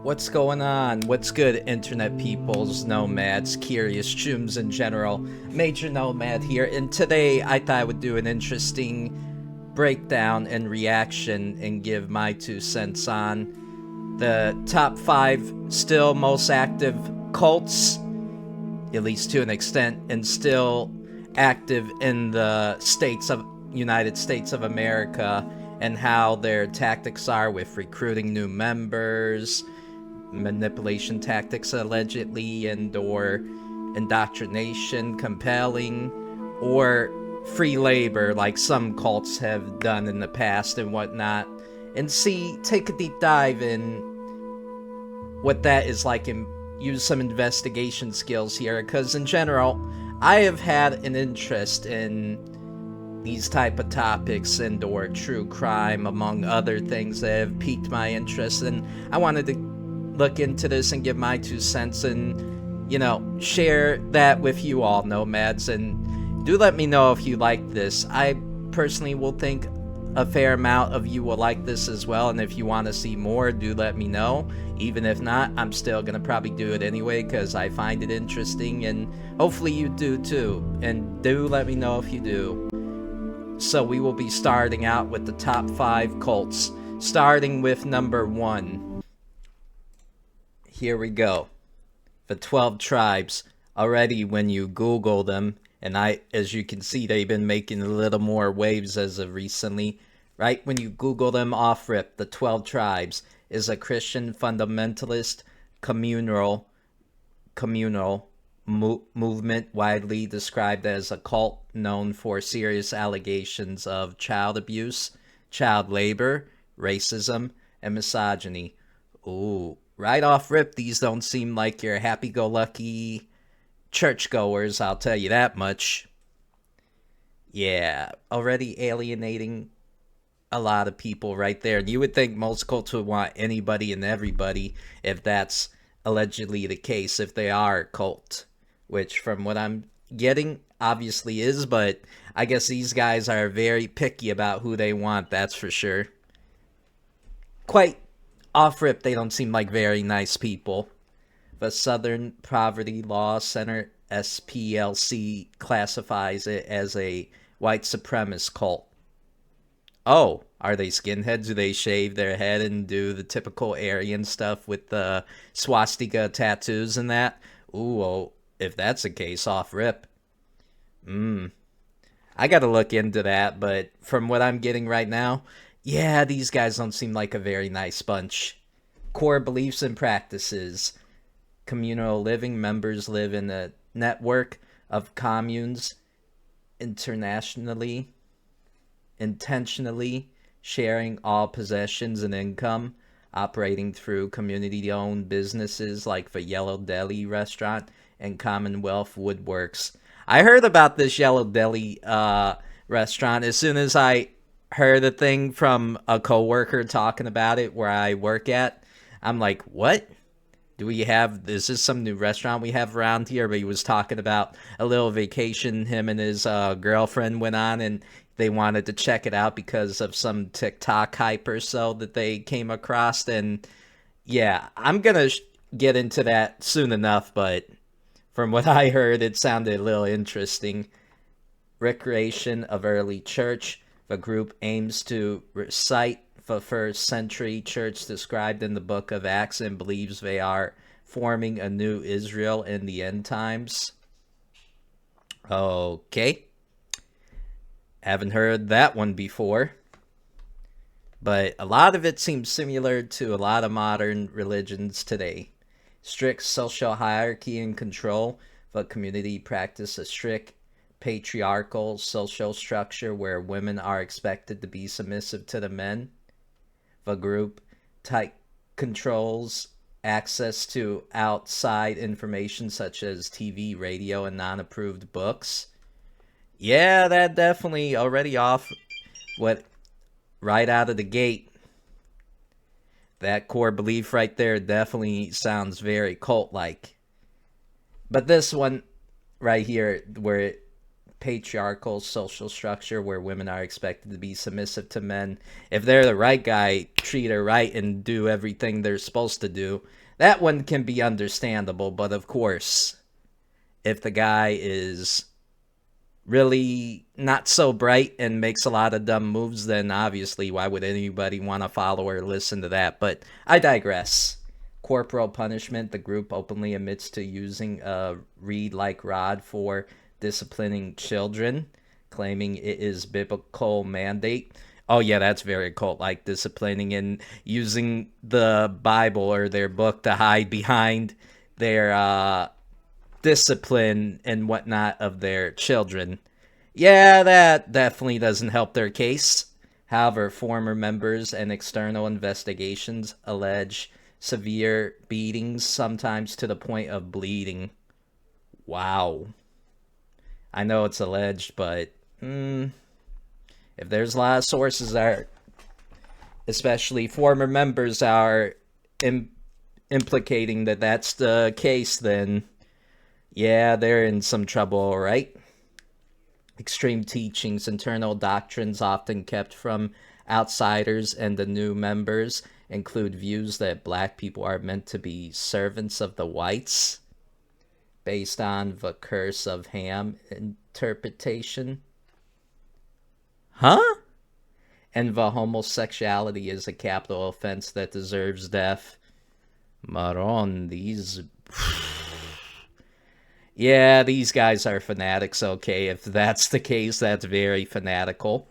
What's going on? What's good, internet peoples, nomads, curious chooms in general? Major Nomad here, and today I thought I would do an interesting breakdown and reaction and give my 2 cents on the top 5 still most active cults, at least to an extent, and still active in the United States of America, and how their tactics are with recruiting new members, manipulation tactics allegedly, and or indoctrination, compelling, or free labor like some cults have done in the past and whatnot, and take a deep dive in what that is like and use some investigation skills here, because in general I have had an interest in these type of topics and or true crime, among other things that have piqued my interest, and I wanted to look into this and give my 2 cents and, share that with you all, nomads. And do let me know if you like this. I personally will think a fair amount of you will like this as well, and if you want to see more, do let me know. Even if not, I'm still gonna probably do it anyway because I find it interesting, and hopefully you do too. And do let me know if you do. So we will be starting out with the top 5 cults, starting with number 1. Here we go. The 12 tribes. Already when you Google them, and as you can see, they've been making a little more waves as of recently, right? When you Google them off rip, the 12 tribes is a Christian fundamentalist communal movement widely described as a cult known for serious allegations of child abuse, child labor, racism, and misogyny. Ooh. Right off rip, these don't seem like your happy-go-lucky churchgoers, I'll tell you that much. Yeah, already alienating a lot of people right there. And you would think most cults would want anybody and everybody if that's allegedly the case, if they are a cult. Which, from what I'm getting, obviously is, but I guess these guys are very picky about who they want, that's for sure. Quite off rip, they don't seem like very nice people. The Southern Poverty Law Center, SPLC, classifies it as a white supremacist cult. Oh, are they skinheads? Do they shave their head and do the typical Aryan stuff with the swastika tattoos and that? Ooh, well, if that's the case, off rip. I gotta look into that, but from what I'm getting right now, yeah, these guys don't seem like a very nice bunch. Core beliefs and practices. Communal living. Members live in a network of communes intentionally sharing all possessions and income, operating through community-owned businesses like the Yellow Deli restaurant and Commonwealth Woodworks. I heard about this Yellow Deli restaurant as soon as I heard a thing from a coworker talking about it where I work at. I'm like, what? Is this some new restaurant we have around here? But he was talking about a little vacation him and his girlfriend went on, and they wanted to check it out because of some TikTok hype or so that they came across. And yeah, I'm gonna get into that soon enough, but from what I heard, it sounded a little interesting. Recreation of early church. The group aims to recite the first century church described in the book of Acts and believes they are forming a new Israel in the end times. Okay. Haven't heard that one before. But a lot of it seems similar to a lot of modern religions today. Strict social hierarchy and control. The community practice a strict patriarchal social structure where women are expected to be submissive to the men. The group tight controls access to outside information such as TV, radio, and non-approved books. Yeah, that definitely already off right out of the gate. That core belief right there definitely sounds very cult-like. But this one right here, where it patriarchal social structure where women are expected to be submissive to men. If they're the right guy, treat her right and do everything they're supposed to do. That one can be understandable, but of course, if the guy is really not so bright and makes a lot of dumb moves, then obviously why would anybody want to follow or listen to that? But I digress. Corporal punishment. The group openly admits to using a reed-like rod for disciplining children, claiming it is biblical mandate. Oh yeah, that's very cult-like, disciplining and using the Bible or their book to hide behind their discipline and whatnot of their children. Yeah, that definitely doesn't help their case. However, former members and external investigations allege severe beatings, sometimes to the point of bleeding. Wow. I know it's alleged, but if there's a lot of sources that, especially former members, are implicating that that's the case, then yeah, they're in some trouble, right? Extreme teachings, internal doctrines often kept from outsiders and the new members include views that black people are meant to be servants of the whites, based on the curse of Ham interpretation. Huh? And the homosexuality is a capital offense that deserves death. Maron, these... Yeah, these guys are fanatics, okay. If that's the case, that's very fanatical.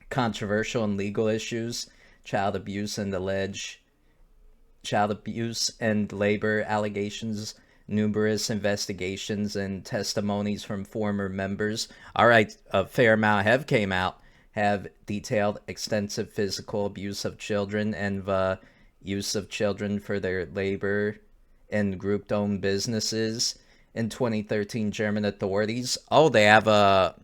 Controversial and legal issues, child abuse and labor allegations, numerous investigations and testimonies from former members. All right, a fair amount have detailed extensive physical abuse of children and the use of children for their labor in group-owned businesses. In 2013, German authorities, they have a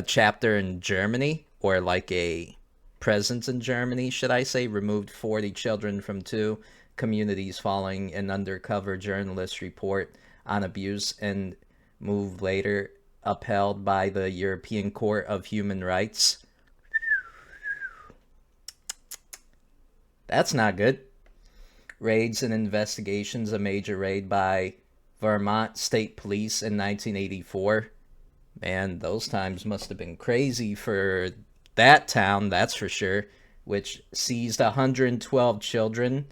chapter in Germany, or like a presence in Germany, should I say, removed 40 children from 2 communities following an undercover journalist report on abuse, and move later upheld by the European Court of Human Rights. That's not good. Raids and investigations, a major raid by Vermont State Police in 1984. Man, those times must have been crazy for that town, that's for sure, which seized 112 children,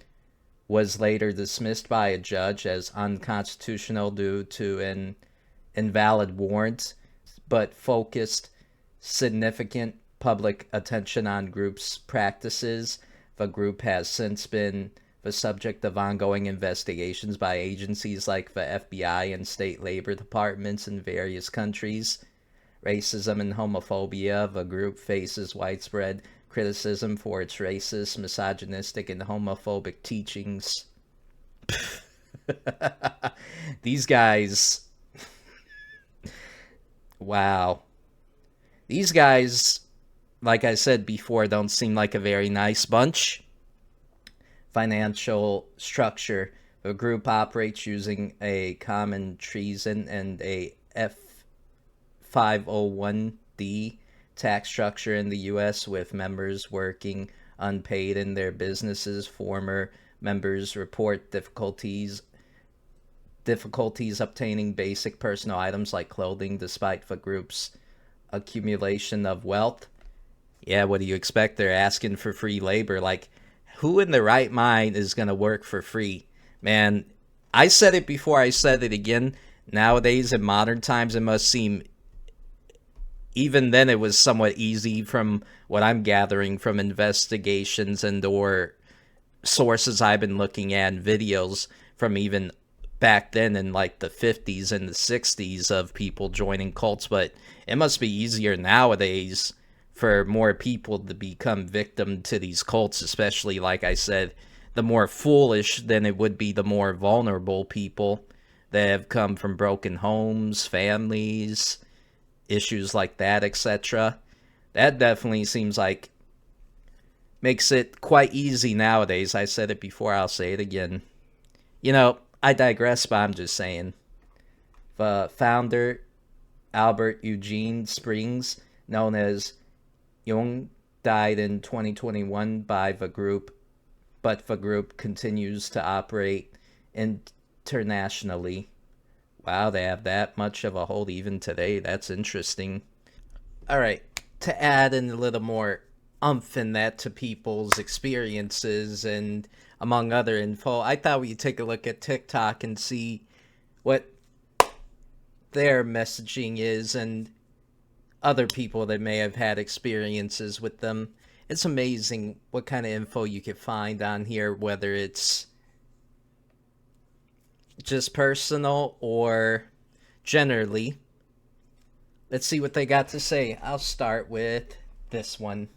was later dismissed by a judge as unconstitutional due to an invalid warrant, but focused significant public attention on group's practices. The group has since been the subject of ongoing investigations by agencies like the FBI and state labor departments in various countries. Racism and homophobia. The group faces widespread criticism for its racist, misogynistic, and homophobic teachings. These guys... Wow. These guys, like I said before, don't seem like a very nice bunch. Financial structure. The group operates using a common treason and a F501D tax structure in the U.S., with members working unpaid in their businesses. Former members report difficulties obtaining basic personal items like clothing despite the group's accumulation of wealth. Yeah, what do you expect? They're asking for free labor. Like, who in their right mind is going to work for free? Man, I said it before, I said it again. Nowadays, in modern times, it must seem, even then it was somewhat easy from what I'm gathering from investigations and or sources I've been looking at, and videos from even back then in like the 50s and the 60s of people joining cults. But it must be easier nowadays for more people to become victim to these cults, especially, like I said, the more foolish than it would be the more vulnerable people that have come from broken homes, families, issues like that, etc. That definitely seems like makes it quite easy nowadays. I said it before, I'll say it again. You know, I digress, but I'm just saying. The founder Albert Eugene Springs, known as Jung, died in 2021 by the group, but the group continues to operate internationally. Wow, they have that much of a hold even today. That's interesting. All right, to add in a little more umph in that to people's experiences and among other info, I thought we'd take a look at TikTok and see what their messaging is and other people that may have had experiences with them. It's amazing what kind of info you can find on here, whether it's just personal or generally. Let's see what they got to say. I'll start with this one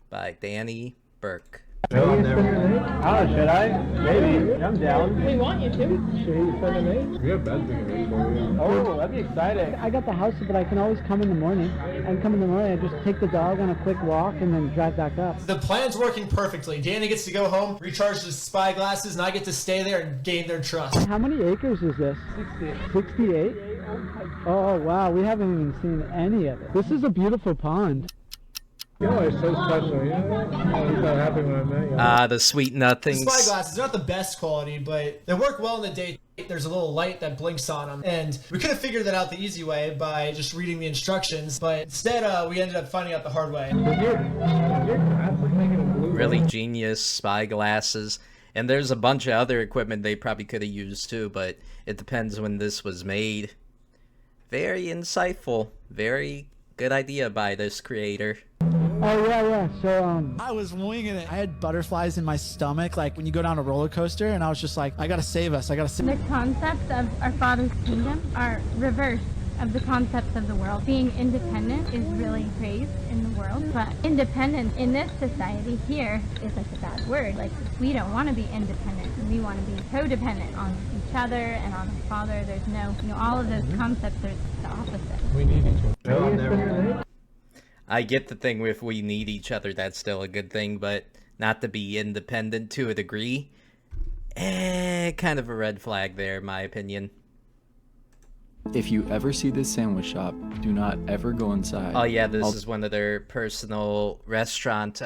by Danny Burke. Oh, should I? Maybe. I'm down. We want you to. Should he send a name? We have bad things for you. Oh, that'd be exciting. I got the house, but I can always come in the morning. I just take the dog on a quick walk and then drive back up. The plan's working perfectly. Danny gets to go home, recharge his spy glasses, and I get to stay there and gain their trust. How many acres is this? 68. Oh, wow. We haven't even seen any of it. This is a beautiful pond. Yo, it's so special, you know? I was so happy when I met you. The sweet nothings. The spy glasses are not the best quality, but they work well in the day. There's a little light that blinks on them, and we could have figured that out the easy way by just reading the instructions, but instead we ended up finding out the hard way. Really genius spy glasses. And there's a bunch of other equipment they probably could have used too, but it depends when this was made. Very insightful. Very good idea by this creator. Oh, yeah. So, I was winging it. I had butterflies in my stomach, like when you go down a roller coaster, and I was just like, I gotta save us. The concepts of our Father's kingdom are reverse of the concepts of the world. Being independent is really praised in the world, but independence in this society here is like a bad word. Like, we don't want to be independent. We want to be codependent on each other and on the Father. There's no, all of those concepts are the opposite. We need each other. I get the thing with we need each other, that's still a good thing, but not to be independent to a degree. Kind of a red flag there, in my opinion. If you ever see this sandwich shop, do not ever go inside. Oh yeah, this is one of their personal restaurant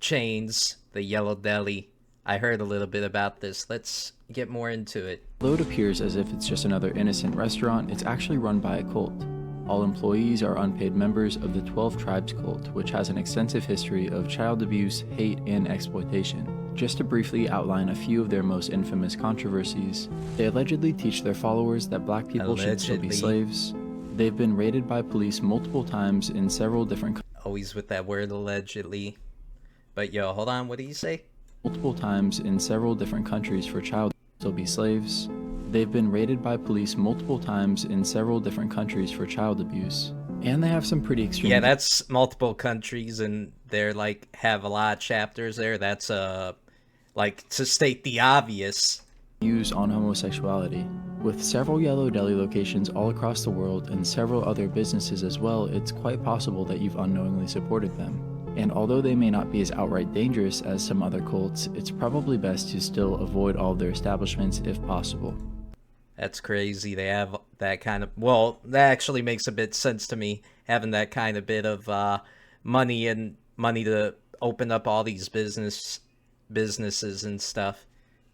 chains, the Yellow Deli. I heard a little bit about this. Let's get more into it. Although it appears as if it's just another innocent restaurant, it's actually run by a cult. All employees are unpaid members of the 12 Tribes cult, which has an extensive history of child abuse, hate, and exploitation. Just to briefly outline a few of their most infamous controversies, they allegedly teach their followers that black people should still be slaves. They've been raided by police multiple times in several different Always with that word allegedly. But yo, hold on, what do you say? Multiple times in several different countries for child still be slaves. They've been raided by police multiple times in several different countries for child abuse. And they have some pretty extreme... Yeah, that's multiple countries, and they're like, have a lot of chapters there. That's, like, to state the obvious. ...views on homosexuality. With several Yellow Deli locations all across the world and several other businesses as well, it's quite possible that you've unknowingly supported them. And although they may not be as outright dangerous as some other cults, it's probably best to still avoid all of their establishments if possible. That's crazy. They have that kind of... Well, that actually makes a bit sense to me, having that kind of bit of money to open up all these businesses and stuff.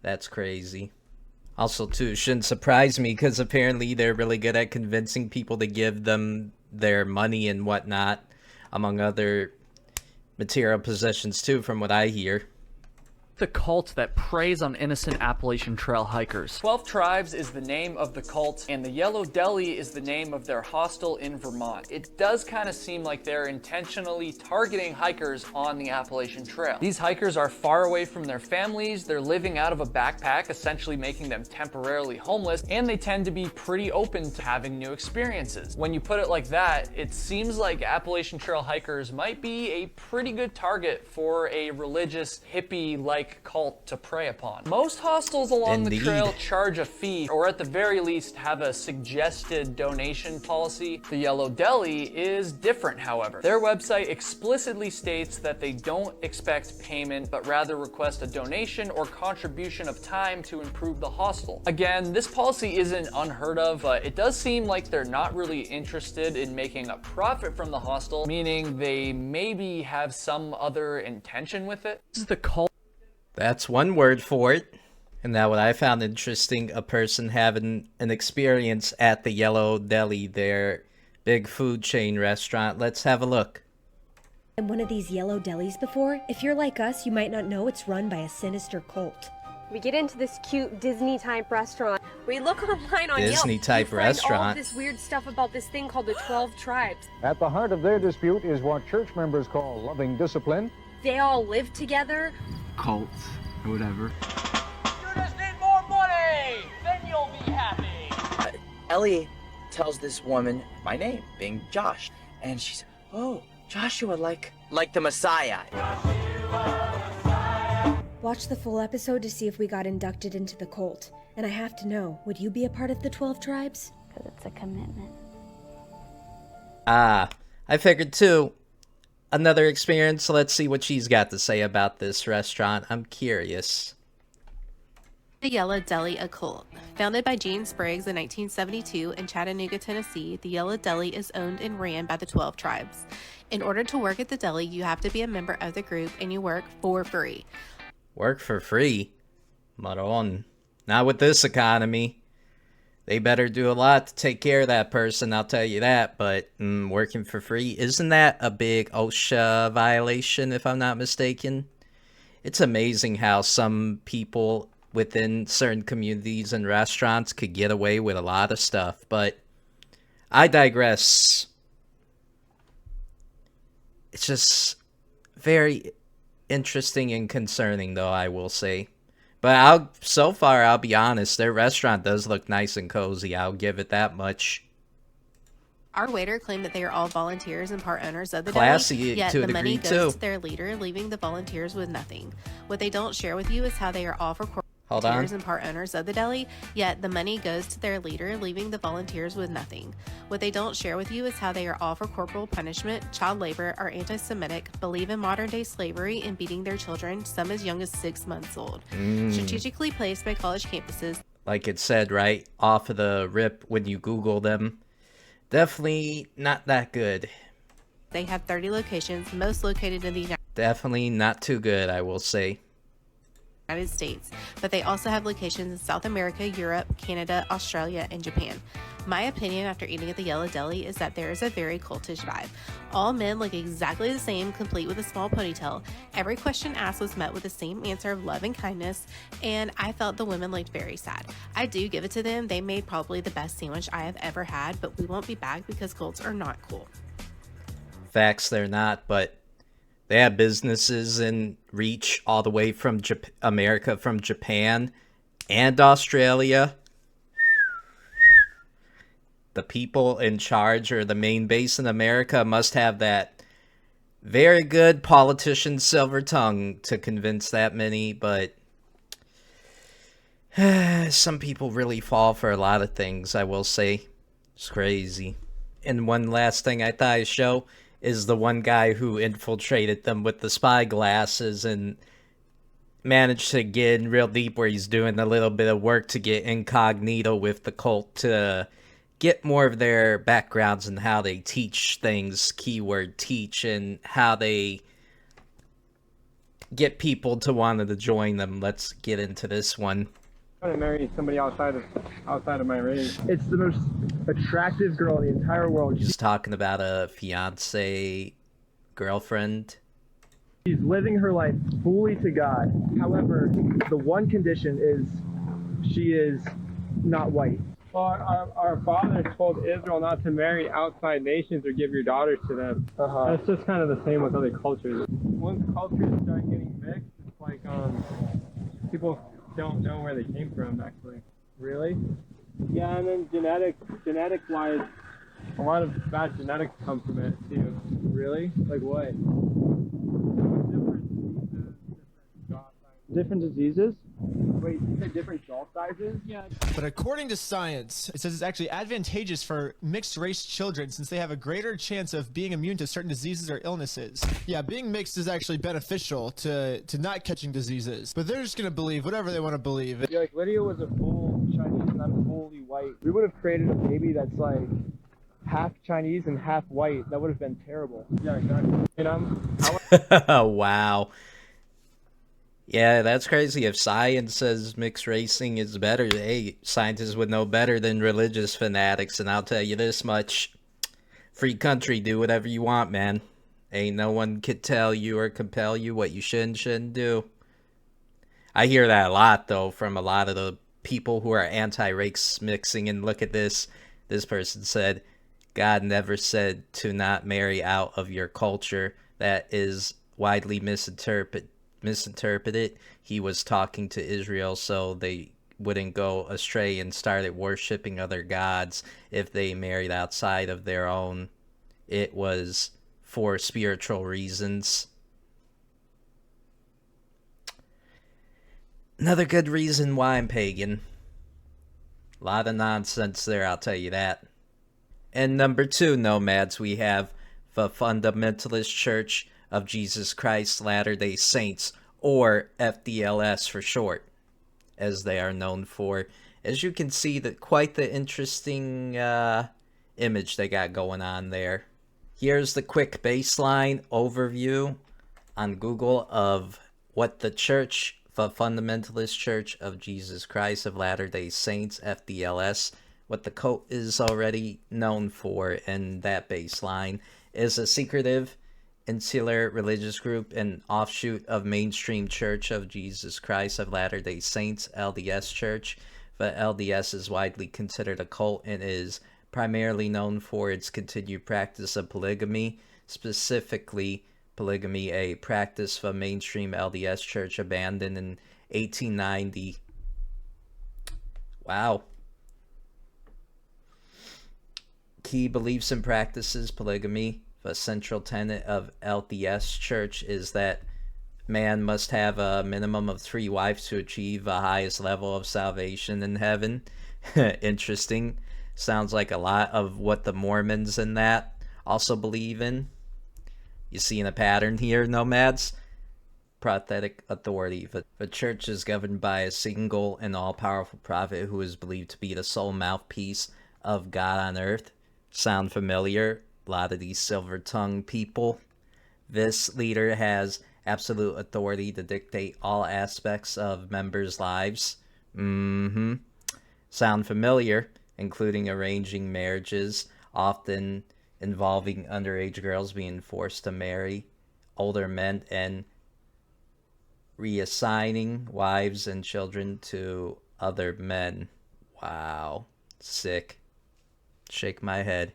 That's crazy. Also, too, shouldn't surprise me, because apparently they're really good at convincing people to give them their money and whatnot, among other material possessions, too, from what I hear. The cult that preys on innocent Appalachian Trail hikers. 12 Tribes is the name of the cult, and the Yellow Deli is the name of their hostel in Vermont. It does kind of seem like they're intentionally targeting hikers on the Appalachian Trail. These hikers are far away from their families, they're living out of a backpack, essentially making them temporarily homeless, and they tend to be pretty open to having new experiences. When you put it like that, it seems like Appalachian Trail hikers might be a pretty good target for a religious, hippie-like like cult to prey upon. Most hostels along the trail charge a fee, or at the very least have a suggested donation policy. The Yellow Deli is different, however. Their website explicitly states that they don't expect payment, but rather request a donation or contribution of time to improve the hostel. Again, this policy isn't unheard of, but it does seem like they're not really interested in making a profit from the hostel, meaning they maybe have some other intention with it. This is the cult. That's one word for it. And now what I found interesting, a person having an experience at the Yellow Deli, their big food chain restaurant. Let's have a look. In one of these yellow delis before? If you're like us, you might not know it's run by a sinister cult. We get into this cute Disney-type restaurant. We look online on Yelp. Disney-type restaurant. All this weird stuff about this thing called the 12 Tribes. At the heart of their dispute is what church members call loving discipline. They all live together. Cults, or whatever. You just need more money! Then you'll be happy! Ellie tells this woman my name, being Josh. And she said, oh, Joshua, like the Messiah. Watch the full episode to see if we got inducted into the cult. And I have to know, would you be a part of the 12 Tribes? Because it's a commitment. I figured too. Another experience. Let's see what she's got to say about this restaurant. I'm curious. The Yellow Deli, a cult. Founded by Gene Spriggs in 1972 in Chattanooga, Tennessee, the Yellow Deli is owned and ran by the 12 Tribes. In order to work at the deli, you have to be a member of the group and you work for free. Work for free? Maron. Not with this economy. They better do a lot to take care of that person, I'll tell you that. But working for free, isn't that a big OSHA violation, if I'm not mistaken? It's amazing how some people within certain communities and restaurants could get away with a lot of stuff. But I digress. It's just very interesting and concerning, though, I will say. But so far, I'll be honest, their restaurant does look nice and cozy. I'll give it that much. Our waiter claimed that they are all volunteers and part owners of the Classy deli, yet to a the money degree, goes too. to their leader, leaving the volunteers with nothing. What they don't share with you is how they are all for volunteers and part owners of the deli, yet the money goes to their leader, leaving the volunteers with nothing. What they don't share with you is how they are all for corporal punishment, child labor, are anti-Semitic, believe in modern-day slavery, and beating their children, some as young as 6 months old. Strategically placed by college campuses. Like it said, right off of the rip when you Google them. Definitely not that good. They have 30 locations, most located in the Definitely not too good, I will say. United States, but they also have locations in South America, Europe, Canada, Australia, and Japan. My opinion after eating at the Yellow Deli is that there is a very cultish vibe. All men look exactly the same, complete with a small ponytail. Every question asked was met with the same answer of love and kindness, and I felt the women looked very sad. I do give it to them. They made probably the best sandwich I have ever had, but we won't be back because cults are not cool. Facts, they're not, but they have businesses in reach all the way from America, from Japan and Australia. The people in charge, or the main base in America, must have that very good politician silver tongue to convince that many, but some people really fall for a lot of things, I will say. It's crazy. And one last thing I thought I'd show is the one guy who infiltrated them with the spy glasses and managed to get in real deep, where he's doing a little bit of work to get incognito with the cult to get more of their backgrounds and how they teach things, keyword teach, and how they get people to want to join them. Let's get into this one. I want to marry somebody outside of my race. It's the most attractive girl in the entire world. He's talking about a fiance, girlfriend. She's living her life fully to God. However, the one condition is she is not white. Well, our father told Israel not to marry outside nations or give your daughters to them. That's just kind of the same with other cultures. Once cultures start getting mixed, it's like people don't know where they came from, actually. Really? Yeah, and then genetic-wise, a lot of bad genetics come from it, too. Really? Like what? different diseases. Wait, you said different doll sizes? Yeah. But according to science, it says it's actually advantageous for mixed race children since they have a greater chance of being immune to certain diseases or illnesses. Yeah, being mixed is actually beneficial to not catching diseases. But they're just gonna believe whatever they want to believe. Yeah, like Lydia was a full Chinese and I'm fully white. We would have created a baby that's like half Chinese and half white. That would have been terrible. Yeah, exactly. Wow. Yeah, that's crazy. If science says mixed racing is better, hey, scientists would know better than religious fanatics, and I'll tell you this much. Free country, do whatever you want, man. Ain't no one could tell you or compel you what you should and shouldn't do. I hear that a lot, though, from a lot of the people who are anti-race mixing, and look at this. This person said, God never said to not marry out of your culture. That is widely misinterpreted. He was talking to Israel so they wouldn't go astray and started worshiping other gods if they married outside of their own. It was for spiritual reasons. Another good reason why I'm pagan. A lot of nonsense there, I'll tell you that. And number 2, Nomads, we have the Fundamentalist Church of Jesus Christ Latter-day Saints, or FDLS for short, as they are known for. As you can see, quite the interesting image they got going on there. Here's the quick baseline overview on Google of what the church, the Fundamentalist Church of Jesus Christ of Latter-day Saints, FDLS, what the cult is already known for, and that baseline is a secretive, insular religious group and offshoot of mainstream Church of Jesus Christ of Latter-day Saints, LDS Church. The LDS is widely considered a cult and is primarily known for its continued practice of polygamy, specifically polygamy, a practice the mainstream LDS Church abandoned in 1890. Wow. Key beliefs and practices: polygamy. The central tenet of LDS Church is that man must have a minimum of 3 wives to achieve the highest level of salvation in heaven. Interesting. Sounds like a lot of what the Mormons and that also believe in. You seeing a pattern here, Nomads? Prophetic authority. The church is governed by a single and all-powerful prophet who is believed to be the sole mouthpiece of God on earth. Sound familiar? A lot of these silver-tongued people. This leader has absolute authority to dictate all aspects of members' lives. Sound familiar? Including arranging marriages, often involving underage girls being forced to marry older men, and reassigning wives and children to other men. Wow. Sick. Shake my head.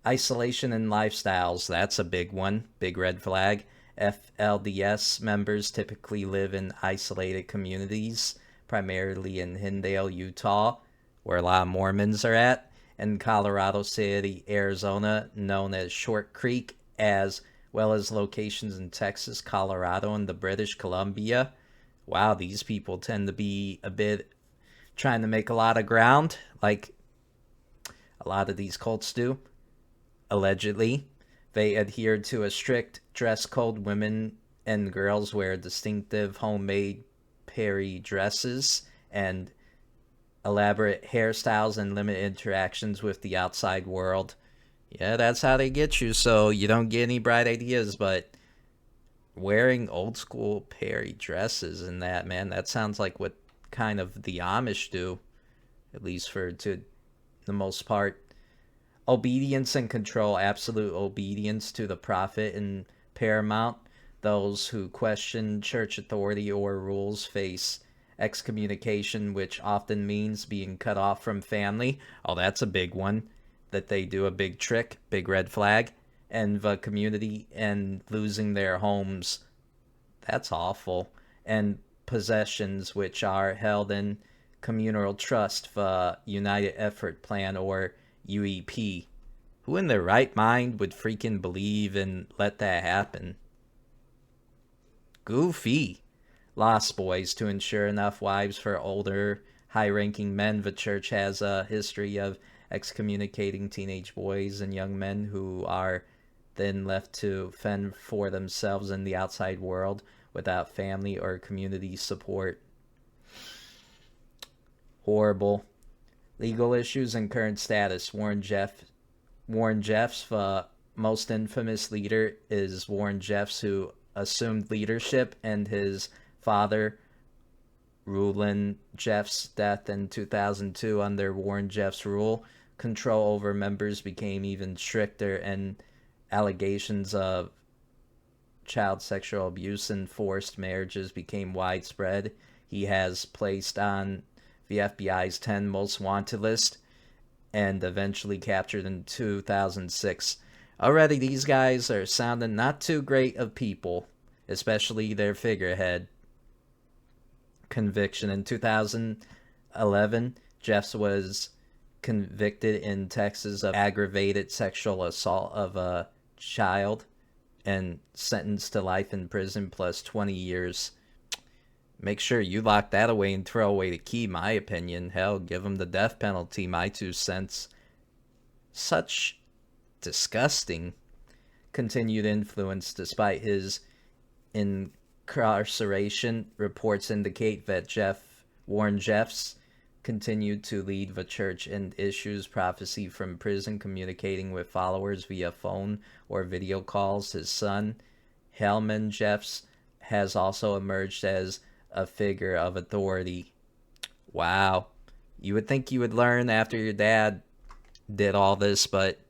Isolation and lifestyles, that's a big one. Big red flag. FLDS members typically live in isolated communities, primarily in Hindale, Utah, where a lot of Mormons are at, and Colorado City, Arizona, known as Short Creek, as well as locations in Texas, Colorado, and the British Columbia. Wow, these people tend to be a bit trying to make a lot of ground, like a lot of these cults do. Allegedly, they adhere to a strict dress code. Women and girls wear distinctive homemade Perry dresses and elaborate hairstyles and limit interactions with the outside world. Yeah, that's how they get you, so you don't get any bright ideas, but wearing old school Perry dresses and that, man, that sounds like what kind of the Amish do, at least to the most part. Obedience and control, absolute obedience to the prophet and paramount. Those who question church authority or rules face excommunication, which often means being cut off from family. Oh, that's a big one, that they do a big trick, big red flag. And the community and losing their homes. That's awful. And possessions, which are held in communal trust, the United Effort Plan, or UEP. Who in their right mind would freaking believe and let that happen? Goofy. Lost Boys to ensure enough wives for older, high-ranking men. The church has a history of excommunicating teenage boys and young men who are then left to fend for themselves in the outside world without family or community support. Horrible. Legal issues and current status. Warren Jeffs, the most infamous leader, is Warren Jeffs, who assumed leadership, and his father, Rulon Jeffs' death in 2002. Under Warren Jeffs' rule, control over members became even stricter, and allegations of child sexual abuse and forced marriages became widespread. He has placed on the FBI's 10 most wanted list and eventually captured in 2006. Already these guys are sounding not too great of people, especially their figurehead. Conviction. In 2011, Jeffs was convicted in Texas of aggravated sexual assault of a child and sentenced to life in prison plus 20 years. Make sure you lock that away and throw away the key, my opinion. Hell, give him the death penalty, my 2 cents. Such disgusting continued influence. Despite his incarceration, reports indicate that Warren Jeffs continued to lead the church and issues prophecy from prison, communicating with followers via phone or video calls. His son, Hellman Jeffs, has also emerged as a figure of authority. Wow. You would think you would learn after your dad did all this, but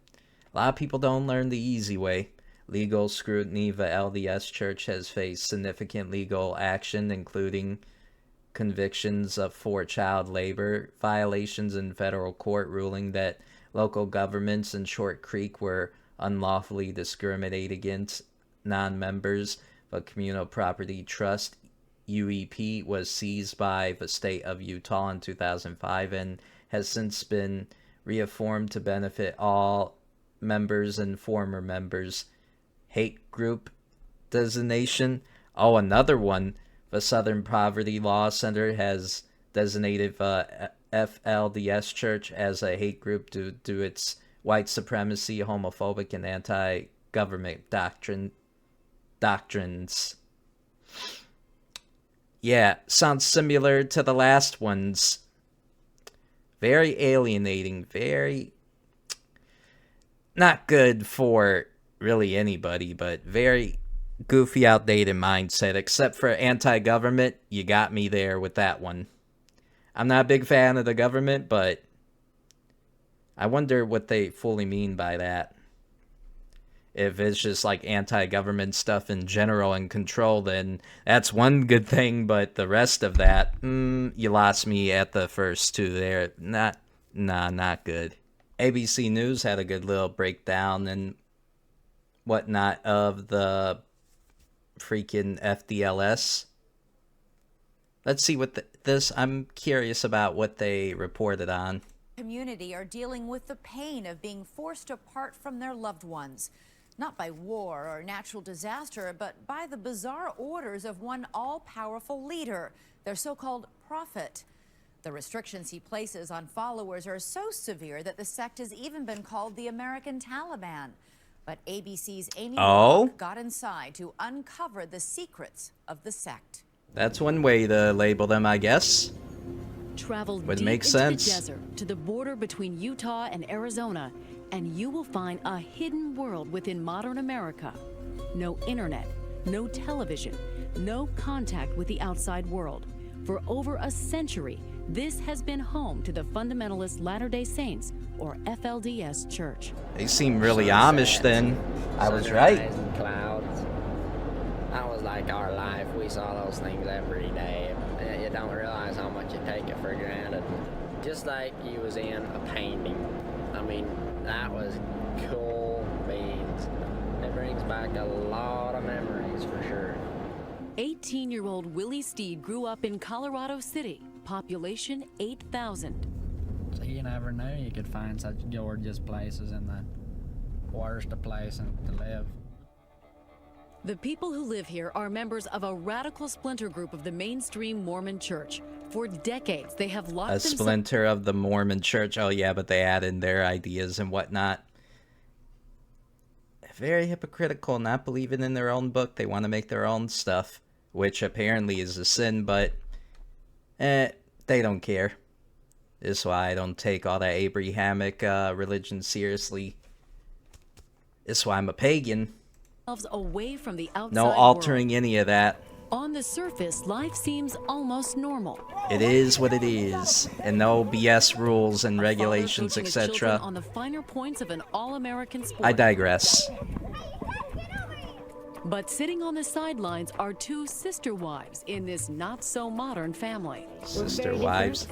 a lot of people don't learn the easy way. Legal scrutiny. The LDS Church has faced significant legal action, including convictions for child labor violations in federal court, ruling that local governments in Short Creek were unlawfully discriminated against non-members. The Communal Property Trust, UEP, was seized by the state of Utah in 2005 and has since been reaffirmed to benefit all members and former members. Hate group designation. Oh, another one. The Southern Poverty Law Center has designated the FLDS Church as a hate group due to its white supremacy, homophobic, and anti-government doctrines. Yeah, sounds similar to the last ones. Very alienating, very not good for really anybody, but very goofy, outdated mindset. Except for anti-government, you got me there with that one. I'm not a big fan of the government, but I wonder what they fully mean by that. If it's just like anti-government stuff in general and control, then that's one good thing, but the rest of that, you lost me at the first 2 there. Not good. ABC News had a good little breakdown and whatnot of the freaking FDLS. Let's see what I'm curious about what they reported on. Community are dealing with the pain of being forced apart from their loved ones. Not by war or natural disaster, but by the bizarre orders of one all-powerful leader, their so-called prophet. The restrictions he places on followers are so severe that the sect has even been called the American Taliban. But ABC's Amy Locke got inside to uncover the secrets of the sect. That's one way to label them, I guess. Travel would deep make into sense. the desert to the border between Utah and Arizona, and you will find a hidden world within modern America. No internet, no television, no contact with the outside world. For over a century, this has been home to the fundamentalist Latter-day Saints, or FLDS Church. They seem really Amish then. I was right. And clouds. That was like our life. We saw those things every day. You don't realize how much you take it for granted. Just like you was in a painting. I mean, that was cool beans. It brings back a lot of memories for sure. 18-year-old Willie Steed grew up in Colorado City, population 8,000. So you never knew you could find such gorgeous places in the worst of places to live. The people who live here are members of a radical splinter group of the mainstream Mormon church. For decades, they have locked A themselves... splinter of the Mormon church. Oh yeah, but they add in their ideas and whatnot. Very hypocritical, not believing in their own book. They want to make their own stuff, which apparently is a sin, but they don't care. This is why I don't take all that Abrahamic religion seriously. This is why I'm a pagan. Away from the outside No altering any of that. On the surface, life seems almost normal. It is what it is, and no BS rules and regulations, Coaching his children etc. on the finer points of an all-American sport. I digress. But sitting on the sidelines are two sister wives in this not-so-modern family. Sister wives.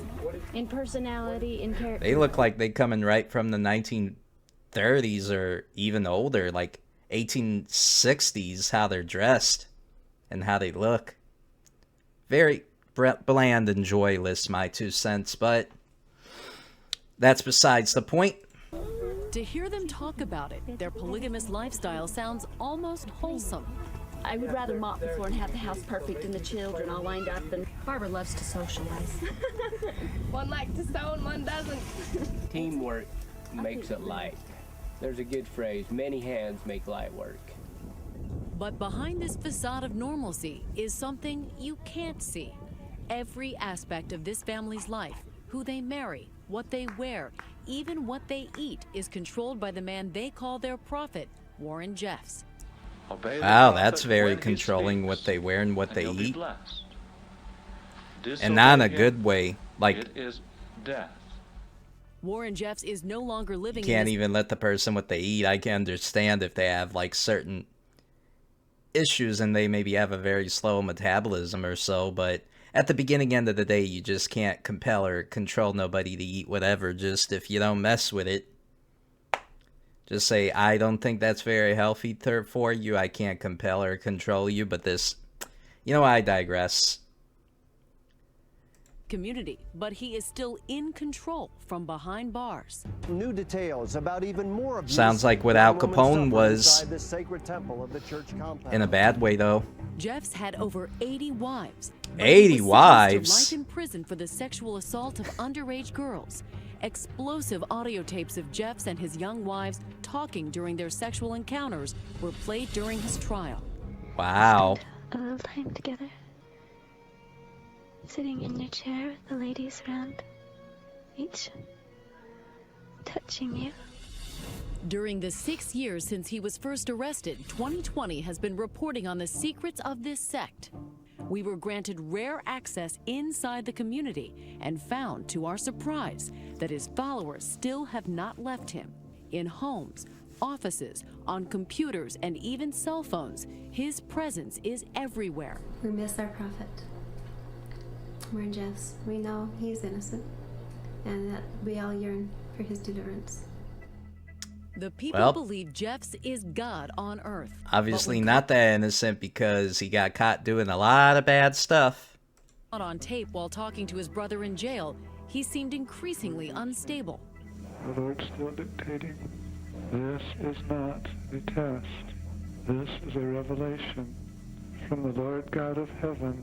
In personality, in character. They look like they coming right from the 1930s or even older, like 1860s, how they're dressed and how they look. Very bland and joyless, my 2 cents, but that's besides the point. To hear them talk about it, their polygamous lifestyle sounds almost wholesome. I would rather mop the floor and have the house perfect and the children all lined up than Barbara loves to socialize. One likes to sew and one doesn't. Teamwork makes it light. There's a good phrase, many hands make light work. But behind this facade of normalcy is something you can't see. Every aspect of this family's life, who they marry, what they wear, even what they eat, is controlled by the man they call their prophet, Warren Jeffs. Wow, that's very controlling, what they wear and what they eat. And not in a good way. Like, it is death. Warren Jeffs is no longer living can't in even let the person what they eat. I can understand if they have like certain issues and they maybe have a very slow metabolism or so, but at the beginning end of the day, you just can't compel or control nobody to eat whatever. Just if you don't mess with it, just say, I don't think that's very healthy for you. I can't compel or control you, but this, you know, I digress. community, but he is still in control from behind bars. New details about even more abuse. Sounds like what Al Capone was. Inside the sacred temple of the church compound. In a bad way, though. Jeffs had over 80 wives. but 80 he was wives? sentenced to life in prison for the sexual assault of underage girls. Explosive audio tapes of Jeffs and his young wives talking during their sexual encounters were played during his trial. Wow. A little time together. Sitting in your chair with the ladies around, each touching you. During the 6 years since he was first arrested, 2020 has been reporting on the secrets of this sect. We were granted rare access inside the community and found, to our surprise, that his followers still have not left him. In homes, offices, on computers, and even cell phones, his presence is everywhere. We miss our prophet. We're Jeffs. We know he's innocent, and that we all yearn for his deliverance. The people Well, believe Jeffs is God on earth. Obviously not that innocent because he got caught doing a lot of bad stuff. But on tape while talking to his brother in jail, he seemed increasingly unstable. The Lord's still dictating. This is not a test. This is a revelation from the Lord God of heaven.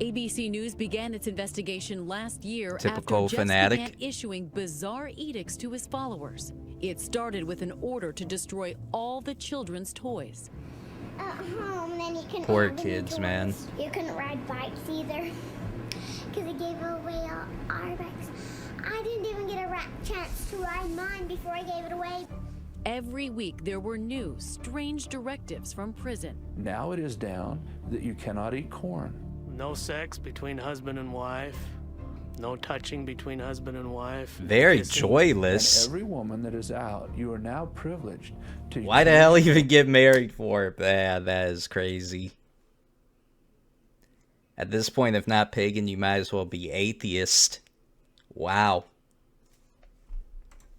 ABC News began its investigation last year Typical after Jeffs fanatic. began issuing bizarre edicts to his followers. It started with an order to destroy all the children's toys. At home, then you couldn't Poor have any kids, man. toys. You couldn't ride bikes either, because they gave away all our bikes. I didn't even get a chance to ride mine before I gave it away. Every week there were new, strange directives from prison. Now it is down that you cannot eat corn. No sex between husband and wife. No touching between husband and wife. Very Kissing. joyless. And every woman that is out, you are now privileged to. Why the hell even get married for? Yeah, that is crazy. At this point, if not pagan, you might as well be atheist. Wow.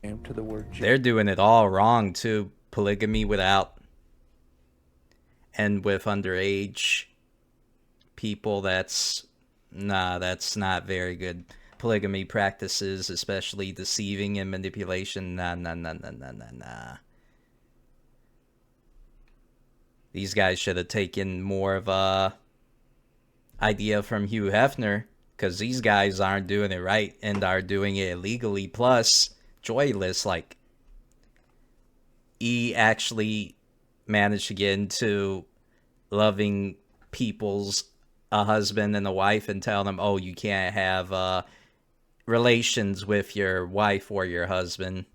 To the word They're doing it all wrong, too. Polygamy without and with underage people, that's not very good. Polygamy practices, especially deceiving and manipulation, nah. These guys should have taken more of a idea from Hugh Hefner, because these guys aren't doing it right and are doing it illegally, plus joyless. Like, he actually managed to get into loving people's a husband and a wife and tell them, oh, you can't have relations with your wife or your husband.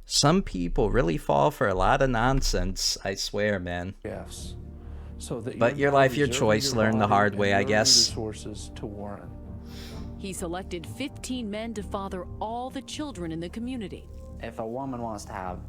Some people really fall for a lot of nonsense, I swear, man. Yes. So that but your life, your choice. Learn the hard way, I guess. Resources to Warren. He selected 15 men to father all the children in the community. If a woman wants to have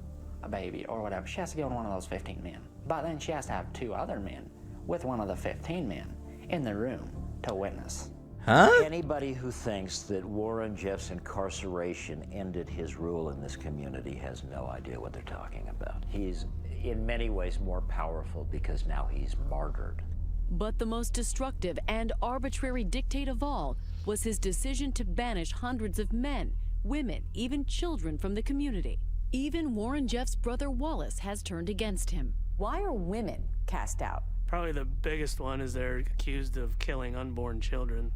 a baby or whatever, she has to go to one of those 15 men. But then she has to have 2 other men with one of the 15 men in the room to witness. Huh? Anybody who thinks that Warren Jeff's incarceration ended his rule in this community has no idea what they're talking about. He's in many ways more powerful because now he's martyred. But the most destructive and arbitrary dictate of all was his decision to banish hundreds of men, women, even children from the community. Even Warren Jeff's brother Wallace has turned against him. Why are women cast out? Probably the biggest one is they're accused of killing unborn children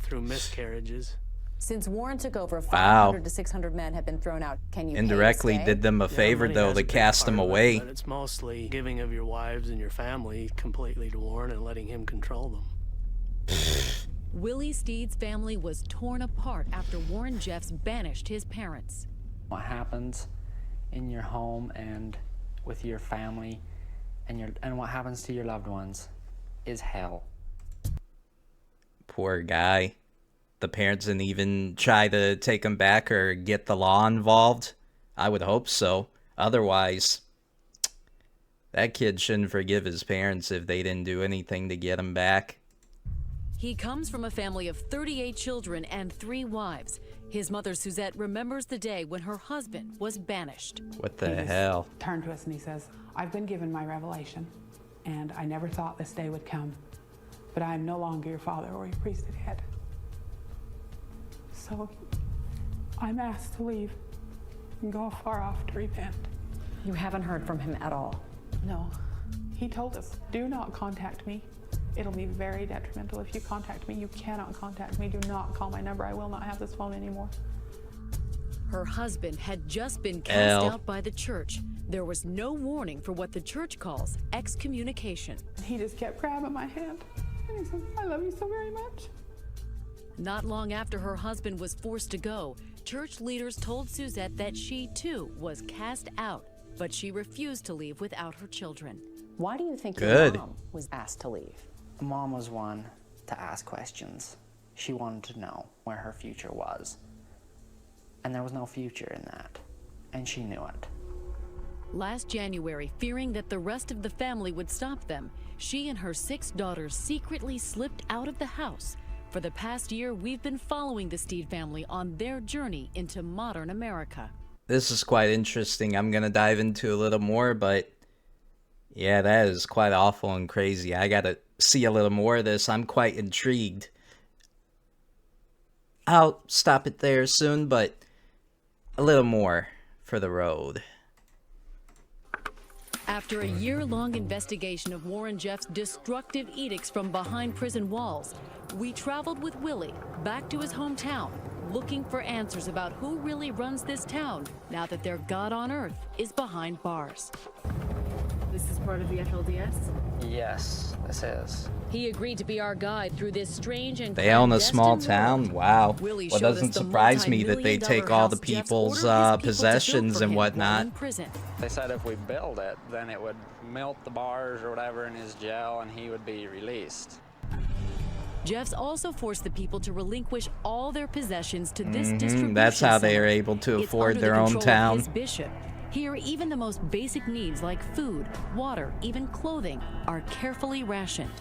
through miscarriages. Since Warren took over, 500 to 600 men have been thrown out. Can you indirectly did them a favor, though, to cast them away. But it's mostly giving of your wives and your family completely to Warren and letting him control them. Willie Steed's family was torn apart after Warren Jeffs banished his parents. What happens in your home and with your family and what happens to your loved ones is hell. Poor guy. The parents didn't even try to take him back or get the law involved. I would hope so. Otherwise, that kid shouldn't forgive his parents if they didn't do anything to get him back. He comes from a family of 38 children and 3 wives. His mother, Suzette, remembers the day when her husband was banished. What the hell? Turned to us and he says, I've been given my revelation, and I never thought this day would come, but I am no longer your father or your priesthood head. So I'm asked to leave and go far off to repent. You haven't heard from him at all? No. He told us, do not contact me. It'll be very detrimental if you contact me. You cannot contact me. Do not call my number. I will not have this phone anymore. Her husband had just been cast out by the church. There was no warning for what the church calls excommunication. He just kept grabbing my hand and he said, I love you so very much. Not long after her husband was forced to go, church leaders told Suzette that she too was cast out, but she refused to leave without her children. Why do you think your mom was asked to leave? Mom was one to ask questions. She wanted to know where her future was. And there was no future in that. And she knew it. Last January, fearing that the rest of the family would stop them, she and her 6 daughters secretly slipped out of the house. For the past year, we've been following the Steed family on their journey into modern America. This is quite interesting. I'm going to dive into a little more, but yeah, that is quite awful and crazy. I got to see a little more of this. I'm quite intrigued. I'll stop it there soon, but a little more for the road. After a year-long investigation of Warren Jeff's destructive edicts from behind prison walls, we traveled with Willie back to his hometown, looking for answers about who really runs this town now that their God on earth is behind bars. This is part of the FLDS? Yes, this is. He agreed to be our guide through this strange and they own a small town. Wow. Well, it doesn't surprise me that they take all the people's possessions and whatnot. They said if we build it, then it would melt the bars or whatever in his jail and he would be released. Jeffs also forced the people to relinquish all their possessions to this distribution That's how they center. are able to afford It's their under the own control of town. his bishop. Here, even the most basic needs like food, water, even clothing are carefully rationed.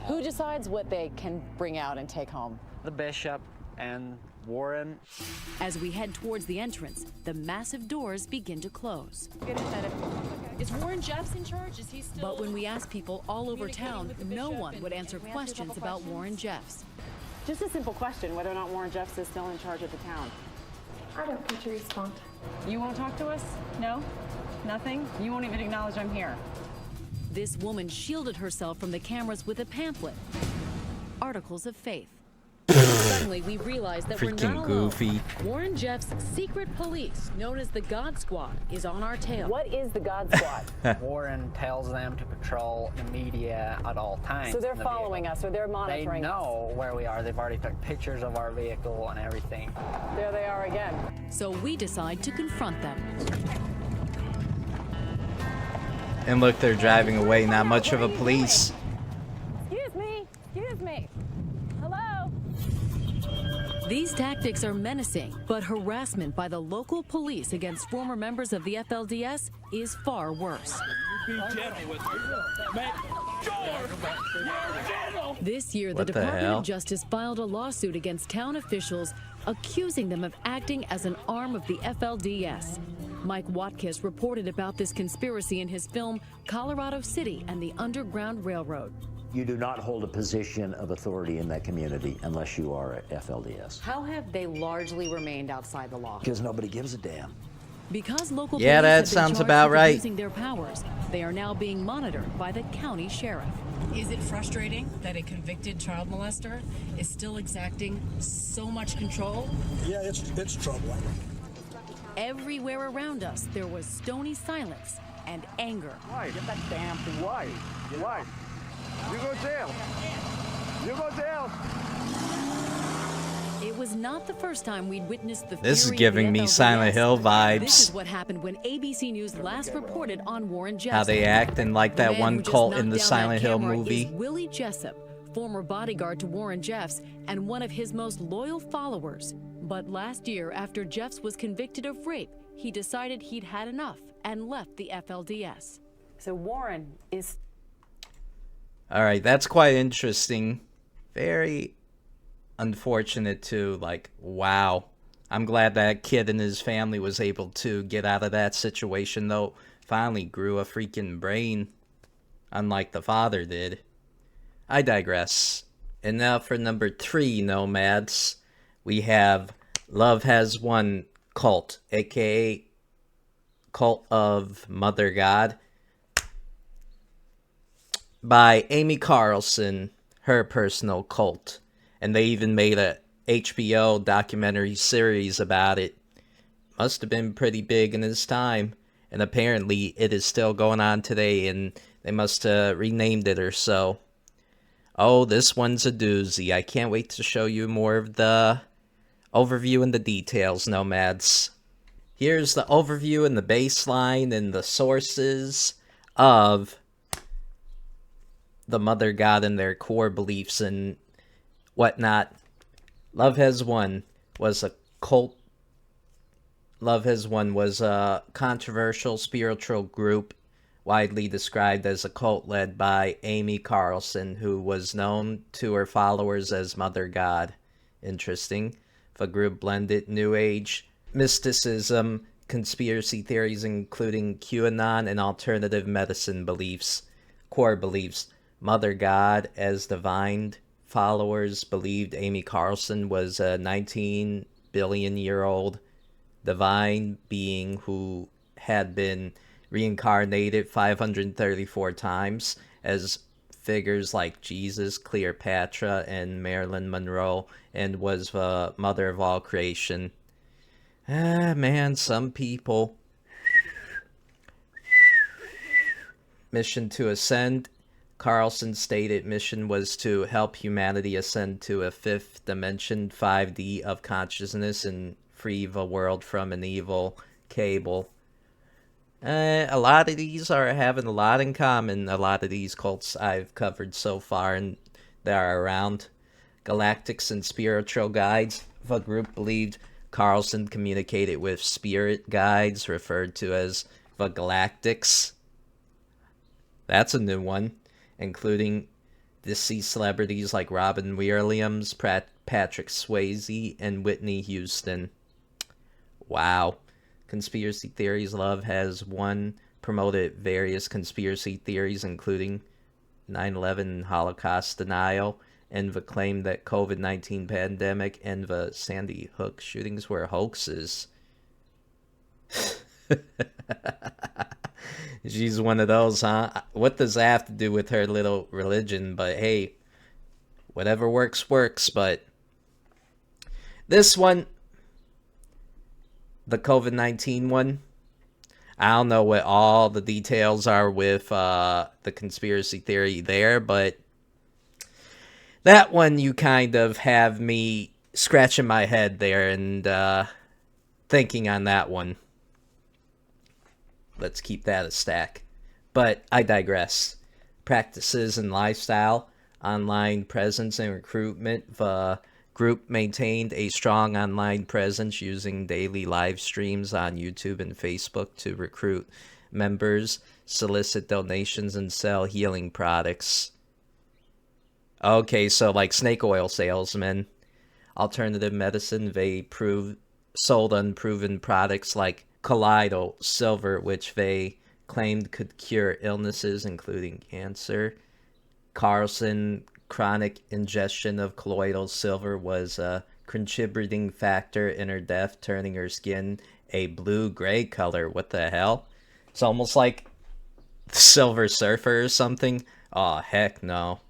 Who decides what they can bring out and take home? The bishop and Warren. As we head towards the entrance, the massive doors begin to close. Is Warren Jeffs in charge? Is he still? But when we ask people all over town, no one would answer questions about Warren Jeffs. Just a simple question, whether or not Warren Jeffs is still in charge of the town. I don't get to respond. You won't talk to us? No? Nothing? You won't even acknowledge I'm here? This woman shielded herself from the cameras with a pamphlet, Articles of Faith. Suddenly, we realized that we're not Freaking alone. goofy. Warren Jeff's secret police, known as the God Squad, is on our tail. What is the God Squad? Warren tells them to patrol the media at all times. So they're in the following vehicle. us, or they're They monitoring us. know where we are. They've already took pictures of our vehicle and everything. There they are again. So we decide to confront them. And look, they're driving away. Not much of a police. Excuse me. Excuse me. Hello. These tactics are menacing, but harassment by the local police against former members of the FLDS is far worse. This year, the What the Department hell? of Justice filed a lawsuit against town officials, accusing them of acting as an arm of the FLDS. Mike Watkiss reported about this conspiracy in his film Colorado City and the Underground Railroad. You do not hold a position of authority in that community unless you are a FLDS. How have they largely remained outside the law? Because nobody gives a damn. Because local Yeah, police that have been sounds charged about with right. abusing their powers, they are now being monitored by the county sheriff. Is it frustrating that a convicted child molester is still exacting so much control? Yeah, it's troubling. Everywhere around us, there was stony silence and anger. Why? Get that damn thing. Why? Why? You go jail. You go jail. It was not the first time we'd witnessed the This is fury of giving the me FLDS. Silent Hill This vibes. is what happened when ABC News last reported on Warren Jessup. How they acting like The that man one who just cult in knocked the down Silent that Hill camera movie. is Willie Jessup, former bodyguard to Warren Jeffs and one of his most loyal followers. But last year, after Jeffs was convicted of rape, he decided he'd had enough and left the FLDS. So Warren is... All right, that's quite interesting. Very unfortunate too. Like, wow. I'm glad that kid and his family was able to get out of that situation, though. Finally grew a freaking brain, unlike the father did. I digress. And now for number 3, Nomads, we have Love Has One Cult, aka Cult of Mother God, by Amy Carlson, her personal cult. And they even made a HBO documentary series about it. Must have been pretty big in its time. And apparently it is still going on today, and they must have renamed it or so. Oh, this one's a doozy. I can't wait to show you more of the overview and the details, Nomads. Here's the overview and the baseline and the sources of the Mother God and their core beliefs and whatnot. Love Has One was a cult. Love Has One was a controversial spiritual group widely described as a cult led by Amy Carlson, who was known to her followers as Mother God. Interesting. The group blended New Age mysticism, conspiracy theories including QAnon, and alternative medicine beliefs. Core beliefs. Mother God, as divined, followers believed Amy Carlson was a 19 billion-year-old divine being who had been reincarnated 534 times as figures like Jesus, Cleopatra, and Marilyn Monroe, and was the mother of all creation. Man, some people. Mission to ascend. Carlson stated mission was to help humanity ascend to a 5th dimension, 5D of consciousness, and free the world from an evil cable. A lot of these are having a lot in common. A lot of these cults I've covered so far and that are around. Galactics and spiritual guides. The group believed Carlson communicated with spirit guides referred to as the Galactics. That's a new one. Including deceased celebrities like Robin Williams, Patrick Swayze, and Whitney Houston. Wow. Conspiracy theories. Love Has One promoted various conspiracy theories, including 9/11 Holocaust denial, and the claim that COVID-19 pandemic and the Sandy Hook shootings were hoaxes. She's one of those, huh? What does that have to do with her little religion? But hey, whatever works, works. But this one, the COVID-19 one, I don't know what all the details are with the conspiracy theory there, but that one you kind of have me scratching my head there and thinking on that one. Let's keep that a stack. But I digress. Practices and lifestyle, online presence and recruitment. The group maintained a strong online presence using daily live streams on YouTube and Facebook to recruit members, solicit donations, and sell healing products. Okay, so like snake oil salesmen. Alternative medicine, they sold unproven products like colloidal silver, which they claimed could cure illnesses including cancer. Carlson, chronic ingestion of colloidal silver was a contributing factor in her death, turning her skin a blue-gray color. What the hell? It's almost like the Silver Surfer or something. Oh, heck no.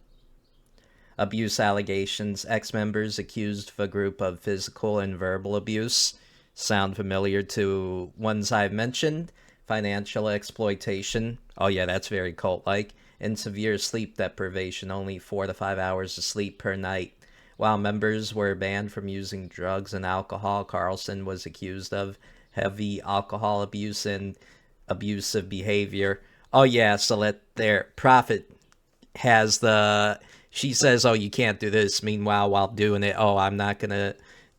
Abuse allegations. Ex-members accused the group of physical and verbal abuse. Sound familiar to ones I've mentioned? Financial exploitation. Oh yeah, that's very cult-like. And severe sleep deprivation, only 4 to 5 hours of sleep per night. While members were banned from using drugs and alcohol, Carlson was accused of heavy alcohol abuse and abusive behavior. Oh yeah, so let their prophet has the... She says, oh, you can't do this. Meanwhile, while doing it, oh, I'm not going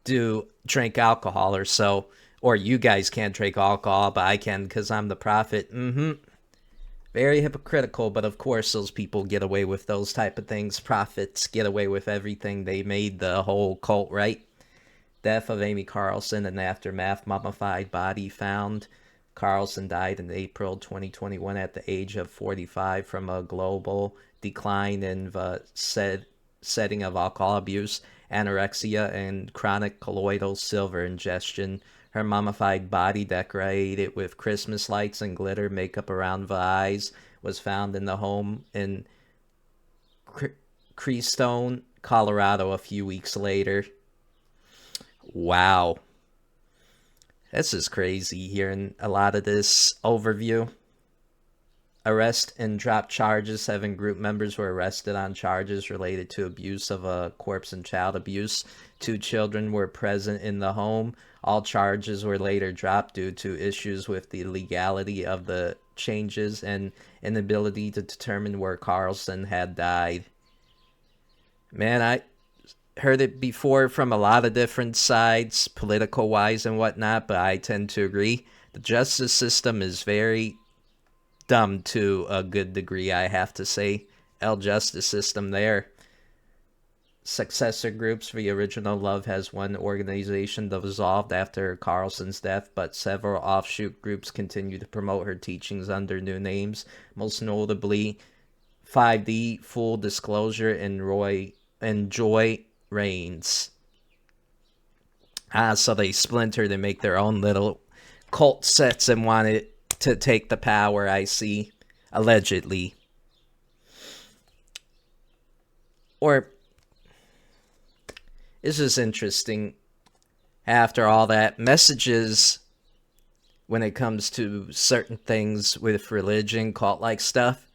to drink alcohol or so. Or you guys can't drink alcohol, but I can because I'm the prophet. Very hypocritical, but of course those people get away with those type of things. Prophets get away with everything. They made the whole cult, right? Death of Amy Carlson and aftermath. Mummified body found. Carlson died in April 2021 at the age of 45 from a global decline in the setting of alcohol abuse, anorexia, and chronic colloidal silver ingestion. Her mummified body, decorated with Christmas lights and glitter makeup around the eyes, was found in the home in Keystone, Colorado a few weeks later. Wow. This is crazy hearing a lot of this overview. Arrest and drop charges. 7 group members were arrested on charges related to abuse of a corpse and child abuse. 2 children were present in the home. All charges were later dropped due to issues with the legality of the changes and inability to determine where Carlson had died. Man, I heard it before from a lot of different sides, political-wise and whatnot, but I tend to agree. The justice system is very dumb to a good degree, I have to say. Justice system there. Successor groups. The original Love has one organization dissolved after Carlson's death, but several offshoot groups continue to promote her teachings under new names, most notably 5D, Full Disclosure, and Joy Reigns. So they splintered and make their own little cult sets and wanted to take the power, I see. Allegedly. Or, this is interesting. After all that, messages, when it comes to certain things with religion, cult-like stuff,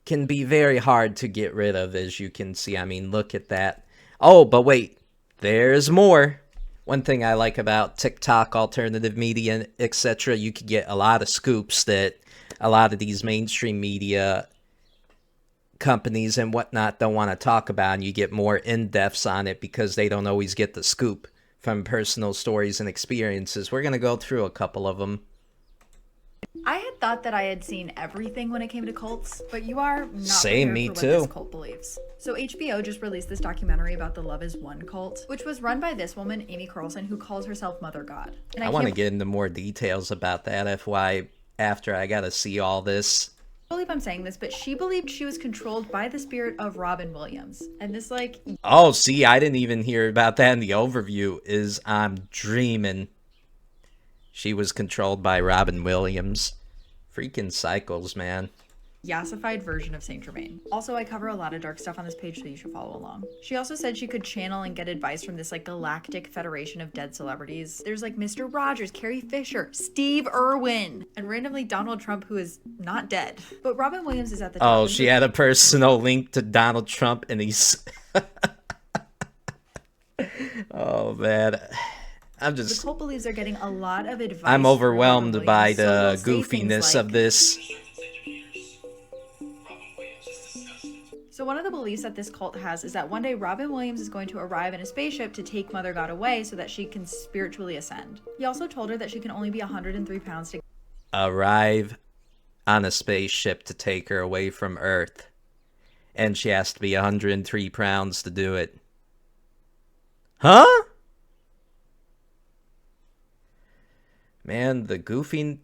can be very hard to get rid of, as you can see. I mean, look at that. Oh, but wait, there's more. One thing I like about TikTok, alternative media, etc., you could get a lot of scoops that a lot of these mainstream media companies and whatnot don't want to talk about, and you get more in-depths on it because they don't always get the scoop from personal stories and experiences. We're going to go through a couple of them. I had thought that I had seen everything when it came to cults, but you are not Same, me for too. what this cult believes. So HBO just released this documentary about the Love Is One cult, which was run by this woman, Amy Carlson, who calls herself Mother God. And I want to get into more details about that, FY, after I got to see all this. I believe I'm saying this, but she believed she was controlled by the spirit of Robin Williams. And this, like... Oh, see, I didn't even hear about that in the overview. I'm dreaming. She was controlled by Robin Williams. Freaking cycles, man. Yassified version of Saint Germain. Also, I cover a lot of dark stuff on this page, so you should follow along. She also said she could channel and get advice from this like galactic federation of dead celebrities. There's like Mr. Rogers, Carrie Fisher, Steve Irwin, and randomly Donald Trump, who is not dead. But Robin Williams is at the top. Oh, she had a personal link to Donald Trump, and he's... Oh, man. I'm just... The cult believes they're getting a lot of advice. I'm overwhelmed from by Williams, the so they'll say things goofiness like, of this. So one of the beliefs that this cult has is that one day Robin Williams is going to arrive in a spaceship to take Mother God away so that she can spiritually ascend. He also told her that she can only be 103 pounds to Arrive on a spaceship to take her away from Earth. And she has to be 103 pounds to do it. Huh? Man, the goofing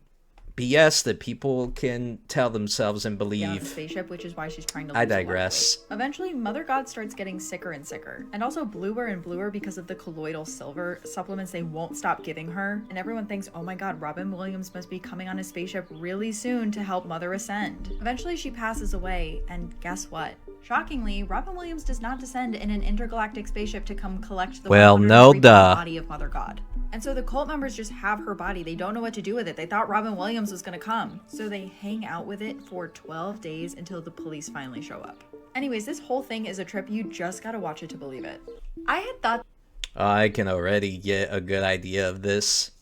BS that people can tell themselves and get on the believe. spaceship, which is why she's trying to lose I a lot of digress. weight. Eventually, Mother God starts getting sicker and sicker, and also bluer and bluer because of the colloidal silver supplements they won't stop giving her. And everyone thinks, oh my god, Robin Williams must be coming on a spaceship really soon to help Mother ascend. Eventually, she passes away, and guess what? Shockingly, Robin Williams does not descend in an intergalactic spaceship to come collect the Well, no 103 duh. body of Mother God. And so the cult members just have her body. They don't know what to do with it. They thought Robin Williams was gonna come. So they hang out with it for 12 days until the police finally show up. Anyways, this whole thing is a trip. You just gotta watch it to believe it. I had thought I can already get a good idea of this.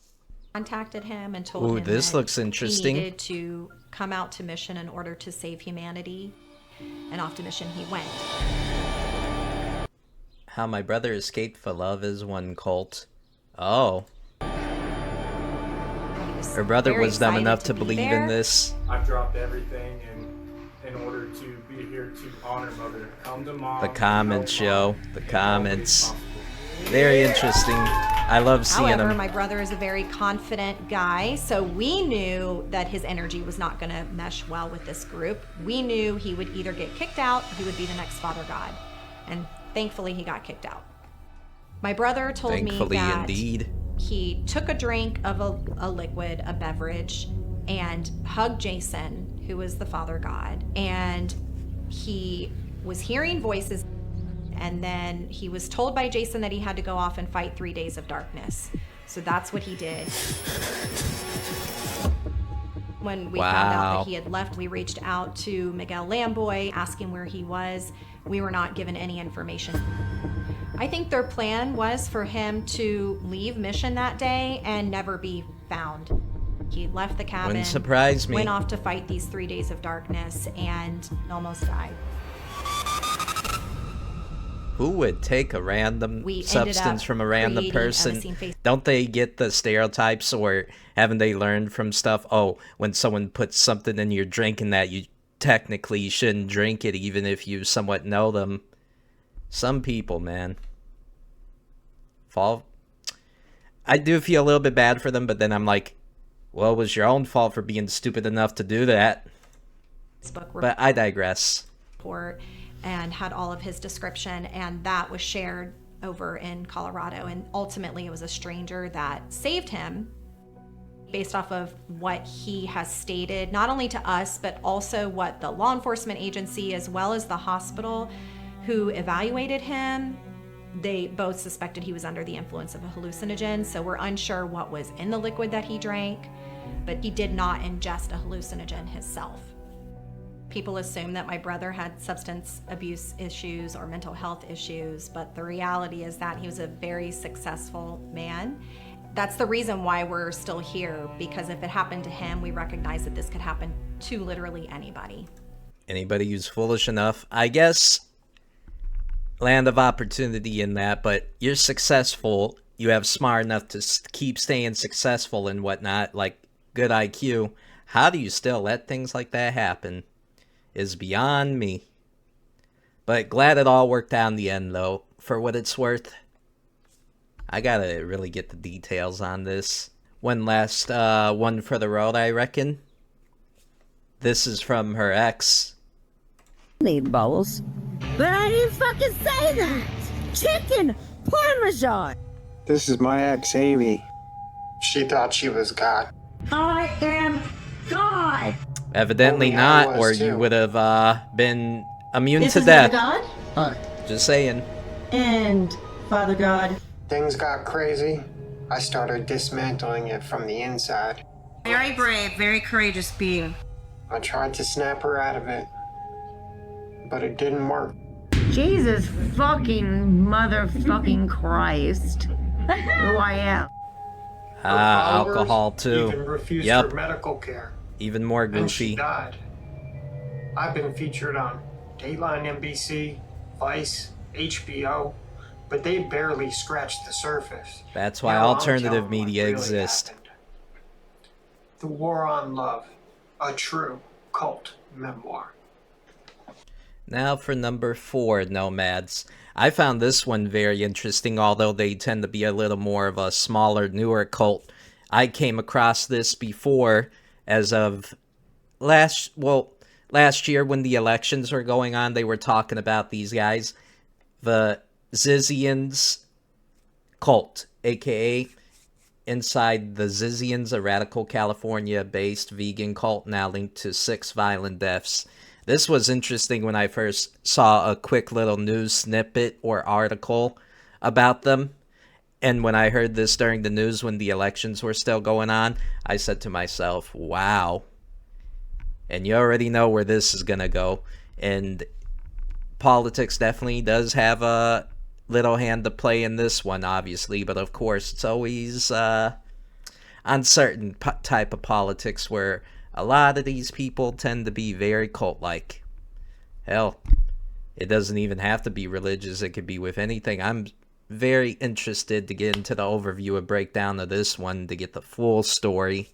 Contacted him and told Ooh, him this that looks interesting. he needed to come out to mission in order to save humanity. And off to mission he went. How my brother escaped for love is one cult. Oh. Her brother very was dumb excited enough to to be believe there. in this. I've dropped everything in order to be here to honor Mother. Come to Mom. The comments, yo. The comments. Very interesting. I love seeing However, them. my brother is a very confident guy, so we knew that his energy was not going to mesh well with this group. We knew he would either get kicked out or he would be the next Father God. And thankfully, he got kicked out. My brother told me Thankfully, that indeed. he took a drink of a liquid, a beverage, and hugged Jason, who was the Father God. And he was hearing voices. And then he was told by Jason that he had to go off and fight 3 days of darkness. So that's what he did. When we found out that he had left, we reached out to Miguel Lamboy, asking where he was. We were not given any information. I think their plan was for him to leave mission that day and never be found. He left the cabin, Wouldn't surprise me. went off to fight these 3 days of darkness, and almost died. Who would take a random We ended substance up from a random creating a person? missing face. Don't they get the stereotypes, or haven't they learned from stuff? Oh, when someone puts something in your drink and that you technically shouldn't drink it even if you somewhat know them. Some people, man. I do feel a little bit bad for them, but then I'm like, well, it was your own fault for being stupid enough to do that. But I digress. Report and had all of his description, and that was shared over in Colorado, and ultimately it was a stranger that saved him based off of what he has stated, not only to us but also what the law enforcement agency as well as the hospital who evaluated him, they both suspected he was under the influence of a hallucinogen. So we're unsure what was in the liquid that he drank, but he did not ingest a hallucinogen himself. People assume that my brother had substance abuse issues or mental health issues, but the reality is that he was a very successful man. That's the reason why we're still here, because if it happened to him, we recognize that this could happen to literally anybody. Anybody who's foolish enough, I guess, land of opportunity in that, but you're successful, you have smart enough to keep staying successful and whatnot, like good IQ. How do you still let things like that happen? Is beyond me. But glad it all worked out in the end, though. For what it's worth, I gotta really get the details on this. One last one for the road, I reckon. This is from her ex. Meatballs. But I didn't fucking say that! Chicken Parmesan! This is my ex, Amy. She thought she was God. I am God! Evidently Only I not, was, or you too. would have been immune This to is death. Mother God? Just saying. And Father God. Things got crazy. I started dismantling it from the inside. Very brave, very courageous being. I tried to snap her out of it, but it didn't work. Jesus fucking motherfucking Christ. Who I am. Followers Alcohol too. even refused Yep. her medical care. Even more And she goofy. died. I've been featured on Dateline NBC, Vice, HBO, but they barely scratched the surface. That's why Now I'm alternative telling what media really exist. happened. The War on Love, a true cult memoir. Now for number 4, Nomads. I found this one very interesting, although they tend to be a little more of a smaller, newer cult. I came across this before as of last year when the elections were going on. They were talking about these guys, the Zizians cult, aka inside the Zizians, a radical California-based vegan cult now linked to 6 violent deaths. This was interesting when I first saw a quick little news snippet or article about them. And when I heard this during the news when the elections were still going on, I said to myself, wow. And you already know where this is going to go. And politics definitely does have a little hand to play in this one, obviously. But of course, it's always uncertain type of politics where a lot of these people tend to be very cult-like. Hell, it doesn't even have to be religious. It could be with anything. I'm very interested to get into the overview and breakdown of this one to get the full story.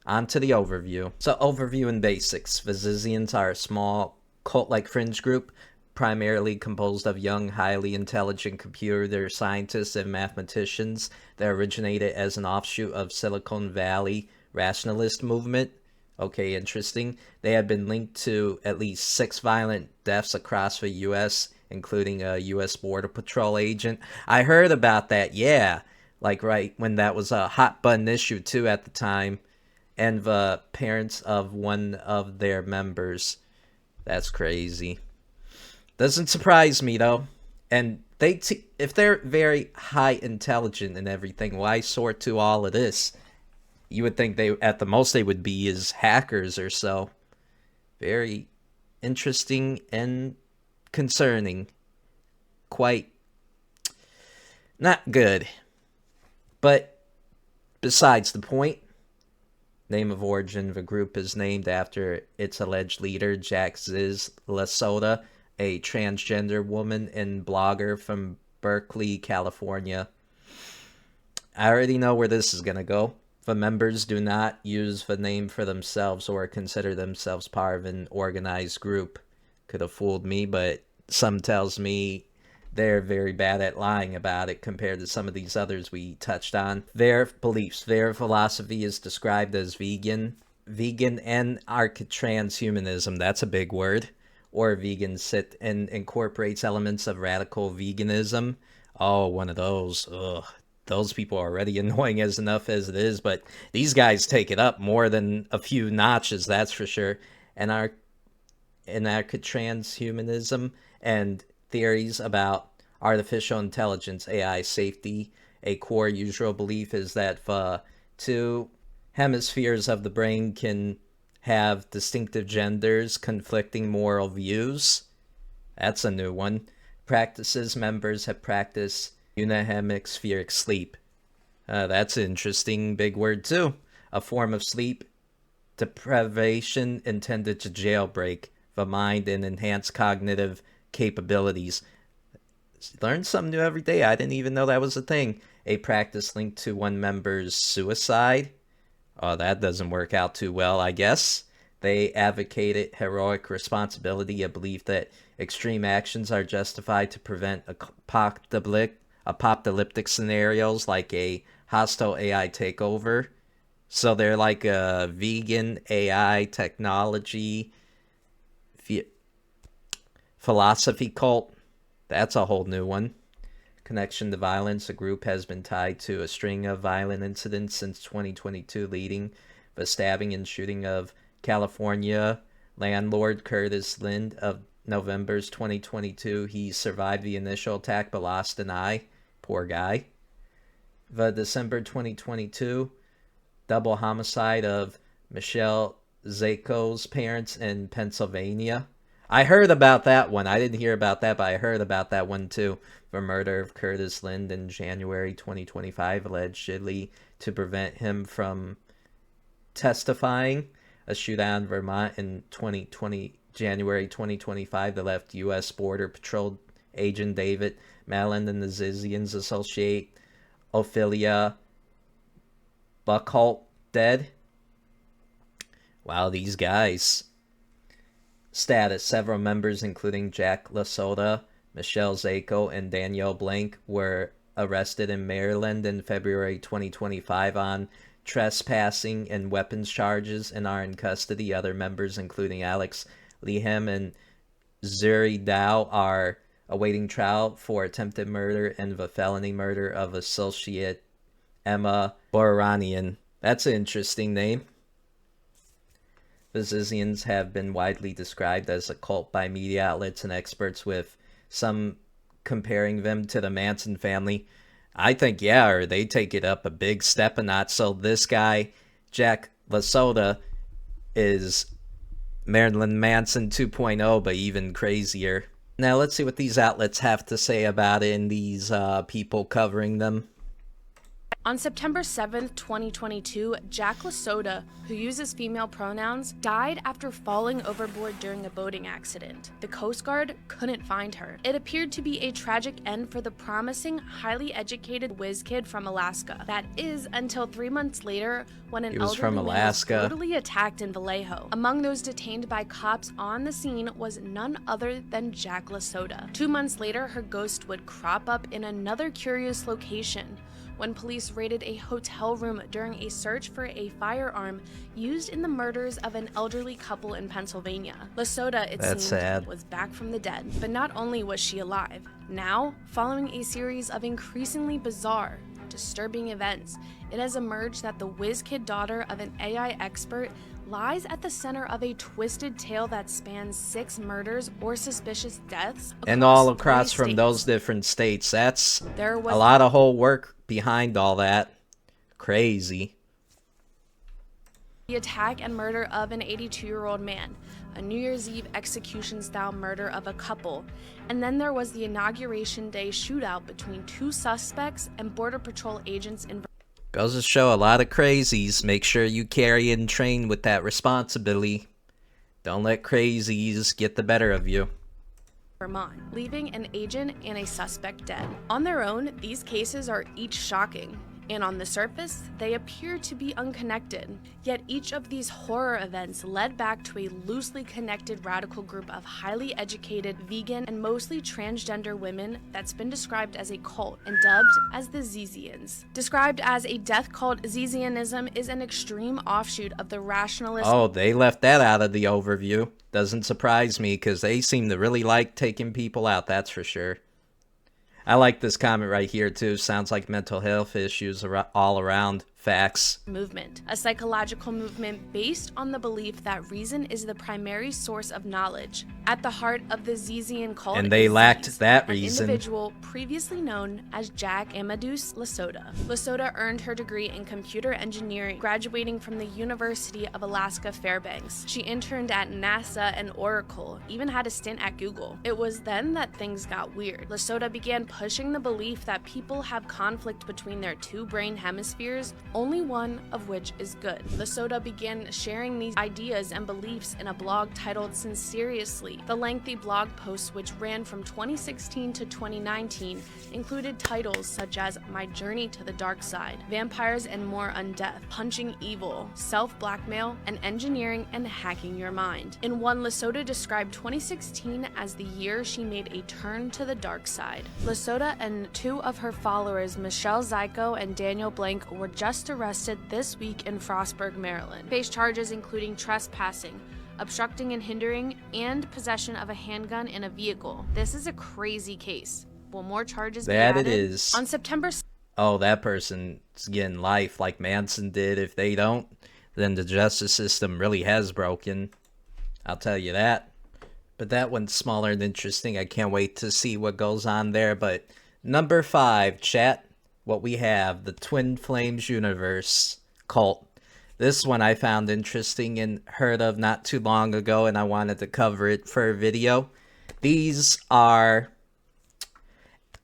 On to the overview. So, overview and basics. The Zizians are a small cult-like fringe group, primarily composed of young, highly intelligent computer scientists and mathematicians that originated as an offshoot of Silicon Valley rationalist movement. Okay, interesting. They have been linked to at least 6 violent deaths across the U.S., including a U.S. Border Patrol agent. I heard about that, yeah. Like right when that was a hot button issue, too, at the time. And the parents of one of their members. That's crazy. Doesn't surprise me, though. And if they're very high intelligent and everything, why sort to all of this? You would think they, at the most, they would be as hackers or so. Very interesting and concerning. Quite not good. But besides the point, name of origin, the group is named after its alleged leader, Jack Ziz Lasota, a transgender woman and blogger from Berkeley, California. I already know where this is going to go. The members do not use the name for themselves or consider themselves part of an organized group. Could have fooled me, but some tells me they're very bad at lying about it compared to some of these others we touched on. Their beliefs, their philosophy is described as vegan and transhumanism. That's a big word. Or vegan sit and incorporates elements of radical veganism. Oh, one of those. Ugh. Those people are already annoying as enough as it is, but these guys take it up more than a few notches, that's for sure. And transhumanism and theories about artificial intelligence, AI safety. A core usual belief is that the 2 hemispheres of the brain can have distinctive genders, conflicting moral views. That's a new one. Practices members have practiced unihemispheric sleep. That's an interesting big word too. A form of sleep deprivation intended to jailbreak the mind and enhance cognitive capabilities. Learn something new every day. I didn't even know that was a thing. A practice linked to one member's suicide. Oh, that doesn't work out too well, I guess. They advocated heroic responsibility, a belief that extreme actions are justified to prevent apocalyptic scenarios like a hostile AI takeover. So they're like a vegan AI technology philosophy cult. That's a whole new one. Connection to violence. The group has been tied to a string of violent incidents since 2022, leading the stabbing and shooting of California landlord Curtis Lind of November's 2022. He survived the initial attack but lost an eye. Poor guy. The December 2022 double homicide of Michelle Zako's parents in Pennsylvania. I heard about that one. I didn't hear about that, but I heard about that one too. The murder of Curtis Lind in January 2025, allegedly to prevent him from testifying. A shootout in Vermont in January 2025 that left U.S. Border Patrol agent David Maryland and the Zizians associate Ophelia Buckholt dead. Wow, these guys. Status: several members, including Jack LaSota, Michelle Zako, and Danielle Blank, were arrested in Maryland in February 2025 on trespassing and weapons charges and are in custody. Other members, including Alex Leham and Zuri Dow, are awaiting trial for attempted murder and the felony murder of associate Emma Boranian. That's an interesting name. The Zizians have been widely described as a cult by media outlets and experts, with some comparing them to the Manson family. I think, yeah, or they take it up a big step a notch. So this guy, Jack LaSota, is Marilyn Manson 2.0, but even crazier. Now let's see what these outlets have to say about it and these people covering them. On September 7th, 2022, Jack LaSota, who uses female pronouns, died after falling overboard during a boating accident. The Coast Guard couldn't find her. It appeared to be a tragic end for the promising, highly educated whiz kid from Alaska. That is, until 3 months later, when an elderly man was brutally attacked in Vallejo. Among those detained by cops on the scene was none other than Jack LaSota. 2 months later, her ghost would crop up in another curious location, when police raided a hotel room during a search for a firearm used in the murders of an elderly couple in Pennsylvania. LaSota, it seemed, was back from the dead. But not only was she alive, now, following a series of increasingly bizarre, disturbing events, it has emerged that the whiz kid daughter of an AI expert lies at the center of a twisted tale that spans 6 murders or suspicious deaths and all across from those different states. That's a lot of whole work behind all that. Crazy. The attack and murder of an 82-year-old man, a New Year's Eve execution-style murder of a couple, and then there was the Inauguration Day shootout between 2 suspects and Border Patrol agents in Goes to show a lot of crazies. Make sure you carry and train with that responsibility. Don't let crazies get the better of you. Vermont, leaving an agent and a suspect dead. On their own, these cases are each shocking, and on the surface, they appear to be unconnected. Yet each of these horror events led back to a loosely connected radical group of highly educated, vegan, and mostly transgender women that's been described as a cult and dubbed as the Zizians. Described as a death cult, Zizianism is an extreme offshoot of the rationalist. Oh, they left that out of the overview. Doesn't surprise me, because they seem to really like taking people out, that's for sure. I like this comment right here too. Sounds like mental health issues are all around. Facts. Movement, a psychological movement based on the belief that reason is the primary source of knowledge. At the heart of the Zizian cult, and they lacked that reason. An individual previously known as Jack Amadeus LaSota. LaSota earned her degree in computer engineering, graduating from the University of Alaska Fairbanks. She interned at NASA and Oracle, even had a stint at Google. It was then that things got weird. LaSota began pushing the belief that people have conflict between their 2 brain hemispheres, only one of which is good. LaSota began sharing these ideas and beliefs in a blog titled Sinceriously. The lengthy blog posts, which ran from 2016 to 2019, included titles such as My Journey to the Dark Side, Vampires and More Undeath, Punching Evil, Self-Blackmail, and Engineering and Hacking Your Mind. In one, LaSota described 2016 as the year she made a turn to the dark side. LaSota and 2 of her followers, Michelle Zako and Daniel Blank, were just arrested this week in Frostburg, Maryland. Faced charges including trespassing, obstructing and hindering, and possession of a handgun in a vehicle. This is a crazy case. Will more charges be added? That it is. On September... Oh, that person's getting life like Manson did. If they don't, then the justice system really has broken. I'll tell you that. But that one's smaller and interesting. I can't wait to see what goes on there. But number 5, chat, what we have, the Twin Flames universe cult. This one I found interesting and heard of not too long ago, and I wanted to cover it for a video. These are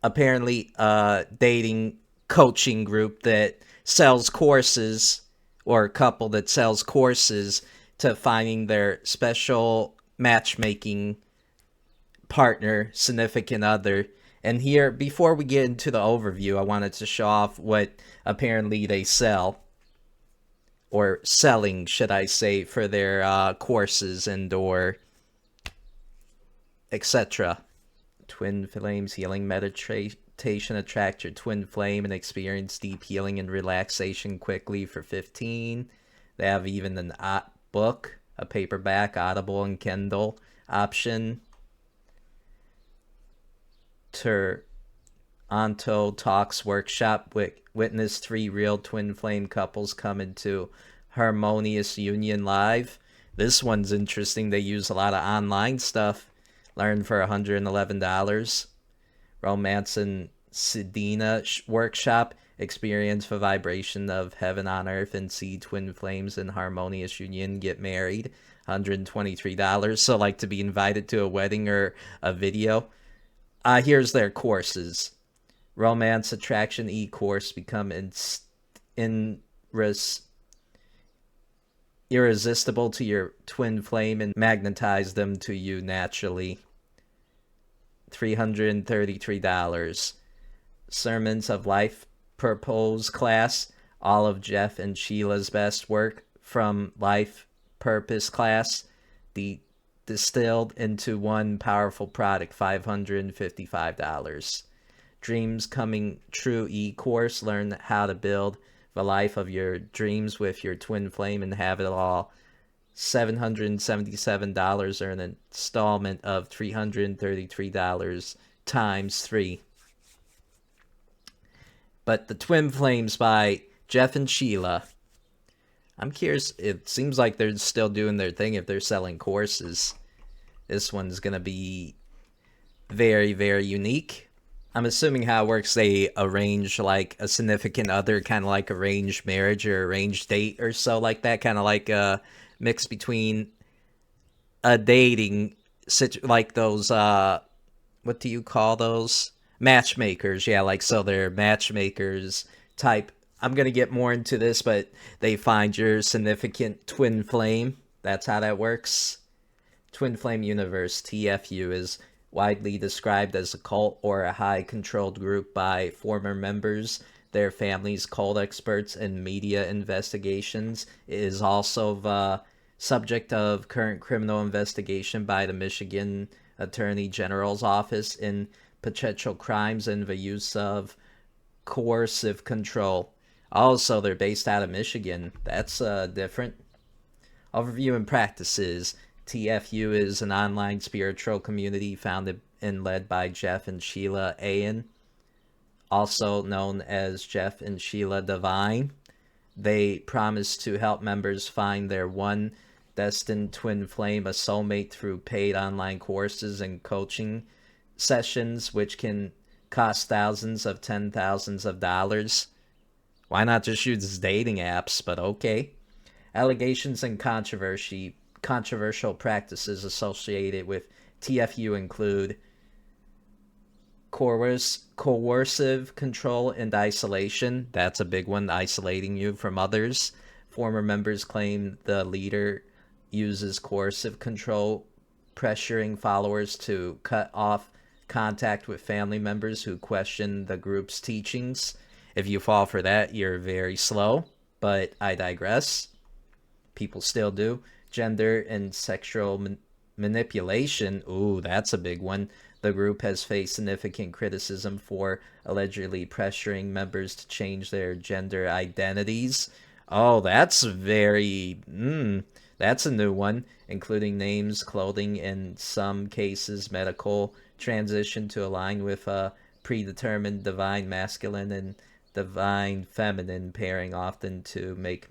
apparently a dating coaching group that sells courses, or a couple that sells courses to finding their special matchmaking partner, significant other. And here, before we get into the overview, I wanted to show off what apparently they sell, or selling, should I say, for their courses and or etc. Twin Flames Healing Meditation. Attract your twin flame and experience deep healing and relaxation quickly for 15. They have even an book, a paperback, Audible, and Kindle option. Toronto Talks Workshop. Witness 3 real twin flame couples come into harmonious union live. This one's interesting. They use a lot of online stuff. Learn for $111. Romance and Sedina Workshop. Experience the vibration of heaven on earth and see twin flames in harmonious union. Get married. $123. So like to be invited to a wedding or a video. Here's their courses. Romance Attraction e-course. Become irresistible to your twin flame and magnetize them to you naturally. $333. Sermons of Life Purpose class. All of Jeff and Sheila's best work from Life Purpose class. Distilled into one powerful product. $555. Dreams Coming True e-course. Learn how to build the life of your dreams with your twin flame and have it all. $777, or an installment of $333 times 3. But the Twin Flames by Jeff and Sheila. I'm curious, it seems like they're still doing their thing if they're selling courses. This one's going to be very, very unique. I'm assuming how it works, they arrange like a significant other, kind of like arranged marriage or arranged date or so like that, kind of like a mix between a dating, like those, what do you call those? Matchmakers, yeah, like so they're matchmakers type. I'm going to get more into this, but they find your significant twin flame. That's how that works. Twin Flame Universe, TFU, is widely described as a cult or a high-controlled group by former members, their families, cult experts, and media investigations. It is also the subject of current criminal investigation by the Michigan Attorney General's Office in potential crimes and the use of coercive control. Also, they're based out of Michigan. That's different. Overview and practices. TFU is an online spiritual community founded and led by Jeff and Sheila Ayan, also known as Jeff and Sheila Divine. They promise to help members find their one destined twin flame, a soulmate, through paid online courses and coaching sessions, which can cost thousands of $10,000s of dollars. Why not just use dating apps? But okay. Allegations and controversial practices associated with TFU include coercive control and isolation. That's a big one, isolating you from others. Former members claim the leader uses coercive control, pressuring followers to cut off contact with family members who question the group's teachings. If you fall for that, you're very slow, but I digress. People still do. Gender and sexual manipulation. Ooh, that's a big one. The group has faced significant criticism for allegedly pressuring members to change their gender identities. Oh, that's very... that's a new one, including names, clothing, in some cases medical transition to align with a predetermined divine masculine and divine feminine pairing, often to make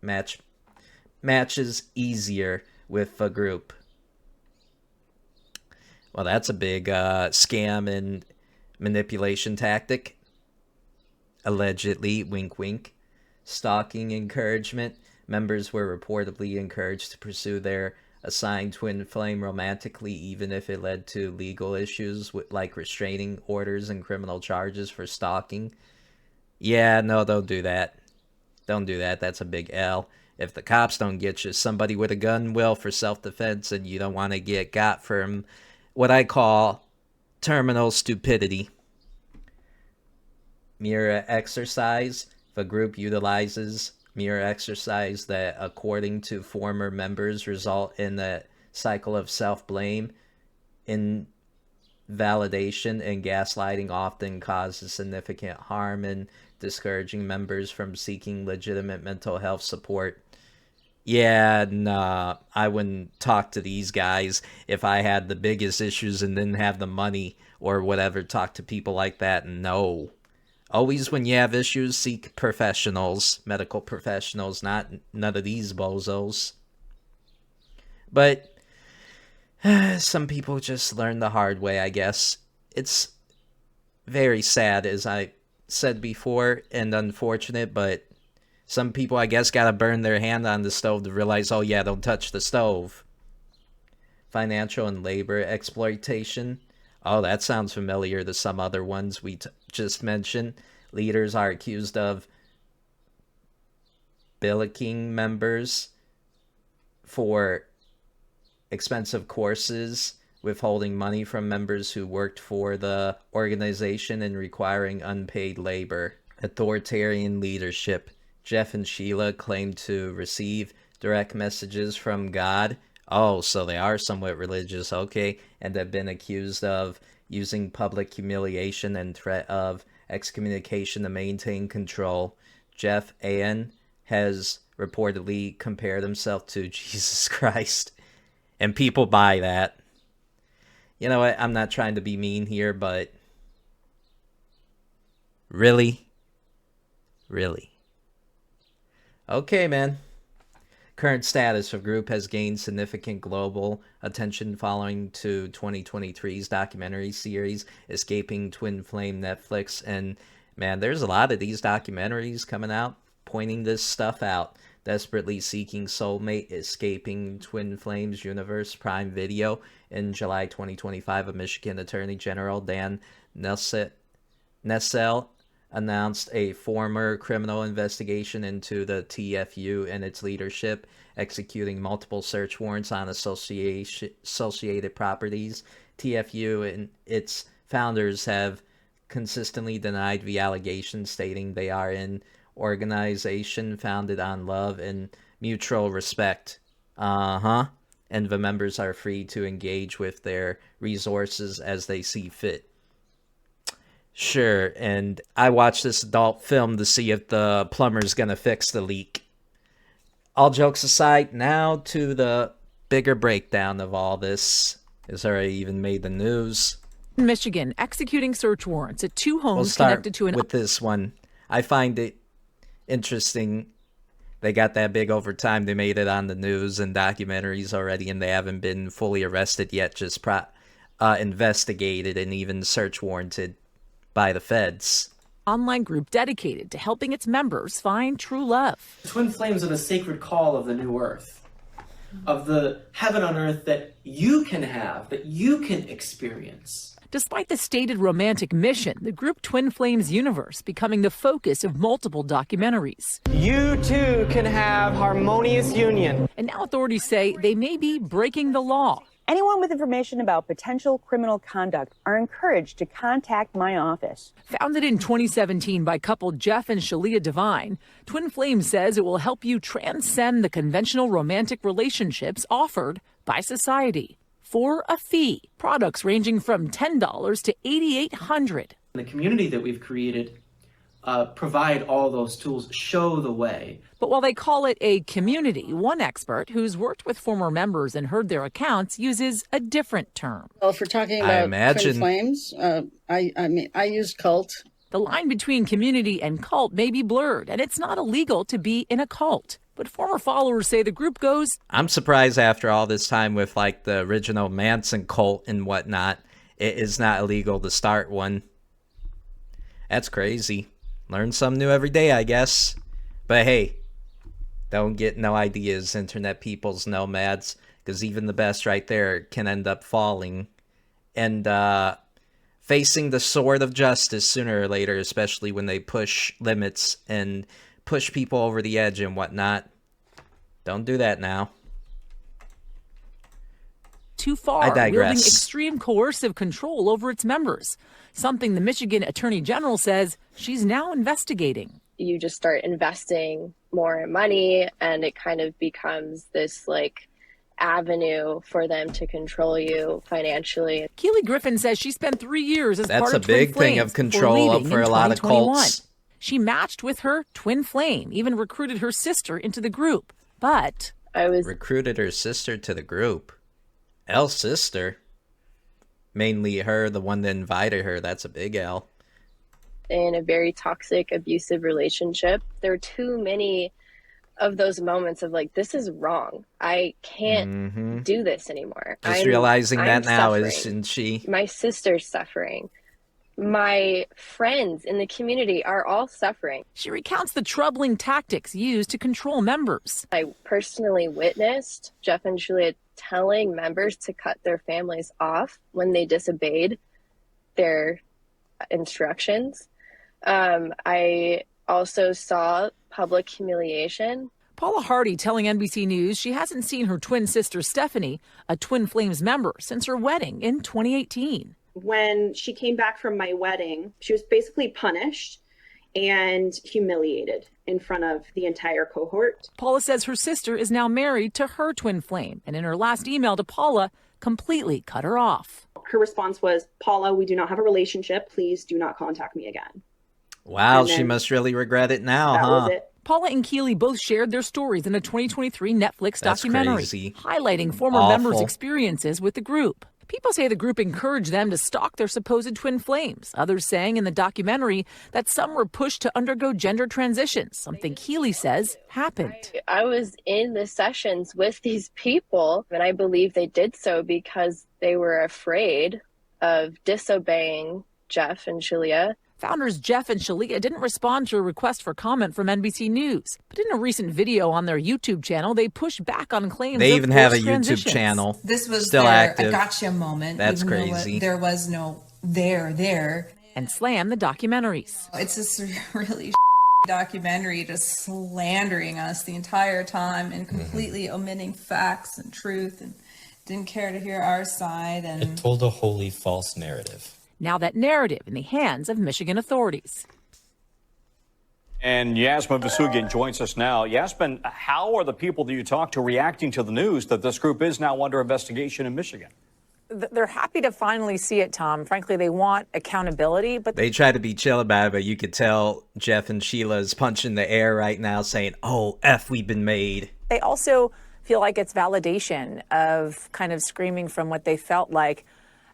matches easier with a group. Well, that's a big scam and manipulation tactic. Allegedly, wink wink. Stalking encouragement. Members were reportedly encouraged to pursue their assigned twin flame romantically, even if it led to legal issues like restraining orders and criminal charges for stalking. Yeah, no, don't do that. Don't do that. That's a big L. If the cops don't get you, somebody with a gun will for self-defense, and you don't want to get got from what I call terminal stupidity. Mirror exercise. If a group utilizes mirror exercise that, according to former members, result in a cycle of self-blame, invalidation, and gaslighting, often causes significant harm and discouraging members from seeking legitimate mental health support. Yeah, nah, I wouldn't talk to these guys if I had the biggest issues and didn't have the money or whatever. Talk to people like that. No. Always when you have issues, seek professionals, medical professionals, none of these bozos. But some people just learn the hard way, I guess. It's very sad, as I said before, and unfortunate, but some people, I guess, gotta burn their hand on the stove to realize, oh yeah, don't touch the stove. Financial and labor exploitation. Oh, that sounds familiar to some other ones we just mentioned. Leaders are accused of billeting members for expensive courses, withholding money from members who worked for the organization, and requiring unpaid labor. Authoritarian leadership. Jeff and Sheila claim to receive direct messages from God. Oh, so they are somewhat religious, okay, and have been accused of using public humiliation and threat of excommunication to maintain control. Jeff An has reportedly compared himself to Jesus Christ, and people buy that. You know what, I'm not trying to be mean here, but really? Really? Okay, man. Current status of group has gained significant global attention following to 2023's documentary series Escaping Twin Flame Netflix. And man, there's a lot of these documentaries coming out pointing this stuff out. Desperately Seeking Soulmate, Escaping Twin Flames Universe, Prime Video. In July 2025, a Michigan Attorney General, Dan Nessel, announced a former criminal investigation into the TFU and its leadership, executing multiple search warrants on associated properties. TFU and its founders have consistently denied the allegations, stating they are an organization founded on love and mutual respect. And the members are free to engage with their resources as they see fit. Sure, and I watched this adult film to see if the plumber's gonna fix the leak. All jokes aside, now to the bigger breakdown of all this. It's already even made the news. Michigan executing search warrants at two homes We'll start connected to an... with this one. I find it interesting. They got that big over time. They made it on the news and documentaries already, and they haven't been fully arrested yet, just investigated and even search warranted by the feds. Online group dedicated to helping its members find true love. Twin flames are the sacred call of the new earth, of the heaven on earth that you can have, that you can experience. Despite the stated romantic mission, the group Twin Flames Universe becoming the focus of multiple documentaries. You too can have harmonious union. And now authorities say they may be breaking the law. Anyone with information about potential criminal conduct are encouraged to contact my office. Founded in 2017 by couple Jeff and Shalia Devine, Twin Flames says it will help you transcend the conventional romantic relationships offered by society for a fee. Products ranging from $10 to $8,800. The community that we've created provide all those tools, show the way. But while they call it a community, one expert who's worked with former members and heard their accounts uses a different term. Well, if we're talking about Twin Flames, I use cult. The line between community and cult may be blurred, and it's not illegal to be in a cult. But former followers say the group goes, I'm surprised after all this time with like the original Manson cult and whatnot, it is not illegal to start one. That's crazy. Learn something new every day, I guess. But hey, don't get no ideas, internet peoples, nomads, because even the best right there can end up falling and facing the sword of justice sooner or later, especially when they push limits and push people over the edge and whatnot. Don't do that now. Too far, I digress. wielding extreme coercive control over its members, something the Michigan Attorney General says she's now investigating. You just start investing more money, and it kind of becomes this like avenue for them to control you financially. Keely Griffin says she spent 3 years as That's part a of Twin big thing Flames of control before leaving for in a lot of 2021. cults. She matched with her twin flame, even recruited her sister into the group. But I was recruited her sister to the group. L's sister. Mainly her, the one that invited her. That's a big L. In a very toxic, abusive relationship. There are too many of those moments of like, this is wrong. I can't do this anymore. Just realizing that I'm now, suffering. isn't she? My sister's suffering. My friends in the community are all suffering. she recounts the troubling tactics used to control members. I personally witnessed Jeff and Julia telling members to cut their families off when they disobeyed their instructions. I also saw public humiliation. Paula Hardy telling NBC News she hasn't seen her twin sister Stephanie, a Twin Flames member, since her wedding in 2018. When she came back from my wedding, she was basically punished and humiliated in front of the entire cohort. Paula says her sister is now married to her twin flame, and in her last email to Paula, completely cut her off. Her response was, "Paula, we do not have a relationship. Please do not contact me again." Wow, she must really regret it now, That huh? was it. Paula and Keely both shared their stories in a 2023 Netflix That's documentary, crazy. highlighting former Awful. members' experiences with the group. People say the group encouraged them to stalk their supposed twin flames. Others saying in the documentary that some were pushed to undergo gender transitions, something Keely says happened. I was in the sessions with these people, and I believe they did so because they were afraid of disobeying Jeff and Julia. Founders Jeff and Shalia didn't respond to a request for comment from NBC News. But in a recent video on their YouTube channel, they pushed back on claims They of even have a forced YouTube transitions. channel. This was still their active. a gotcha moment. That's even though crazy. there was no there. And slam the documentaries. It's this really documentary just slandering us the entire time and completely omitting facts and truth and didn't care to hear our side. And It told a wholly false narrative. Now that narrative in the hands of Michigan authorities. And Yasmin Vasugian joins us now. Yasmin, how are the people that you talk to reacting to the news that this group is now under investigation in Michigan? They're happy to finally see it, Tom. Frankly, they want accountability, but They try to be chill about it, but you could tell Jeff and Sheila's punching the air right now saying, oh, F, we've been made. they also feel like it's validation of kind of screaming from what they felt like,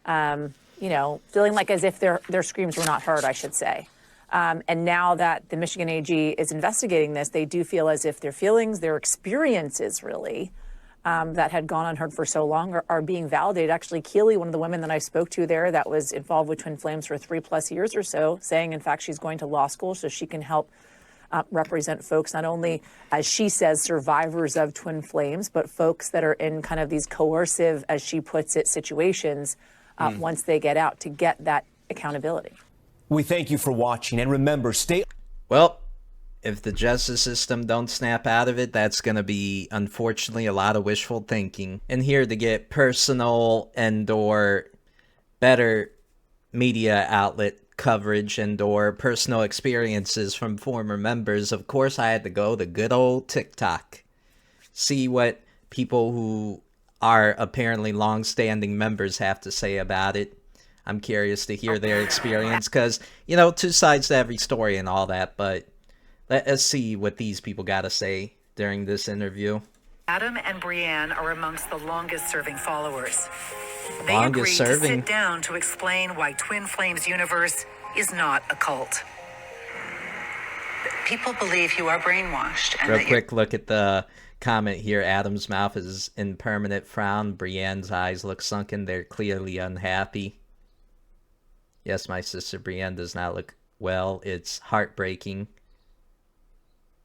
feeling like as if their screams were not heard, I should say. And now that the Michigan AG is investigating this, they do feel as if their feelings, their experiences really, that had gone unheard for so long are being validated. Actually, Keely, one of the women that I spoke to there that was involved with Twin Flames for 3+ years or so, saying, in fact, she's going to law school so she can help represent folks, not only, as she says, survivors of Twin Flames, but folks that are in kind of these coercive, as she puts it, situations once they get out to get that accountability. We thank you for watching, and remember, stay... Well, if the justice system don't snap out of it, that's going to be, unfortunately, a lot of wishful thinking. And here to get personal and or better media outlet coverage and or personal experiences from former members, of course I had to go to good old TikTok. See what people who are apparently long-standing members have to say about it. I'm curious to hear their experience because, two sides to every story and all that, but let us see what these people got to say during this interview. Adam and Brianne are amongst the longest-serving followers. They Longest agreed to serving? sit down to explain why Twin Flames Universe is not a cult. People believe you are brainwashed. And Real quick look at the comment here. Adam's mouth is in permanent frown. Brienne's eyes look sunken. They're clearly unhappy. Yes, my sister Brienne does not look well. It's heartbreaking.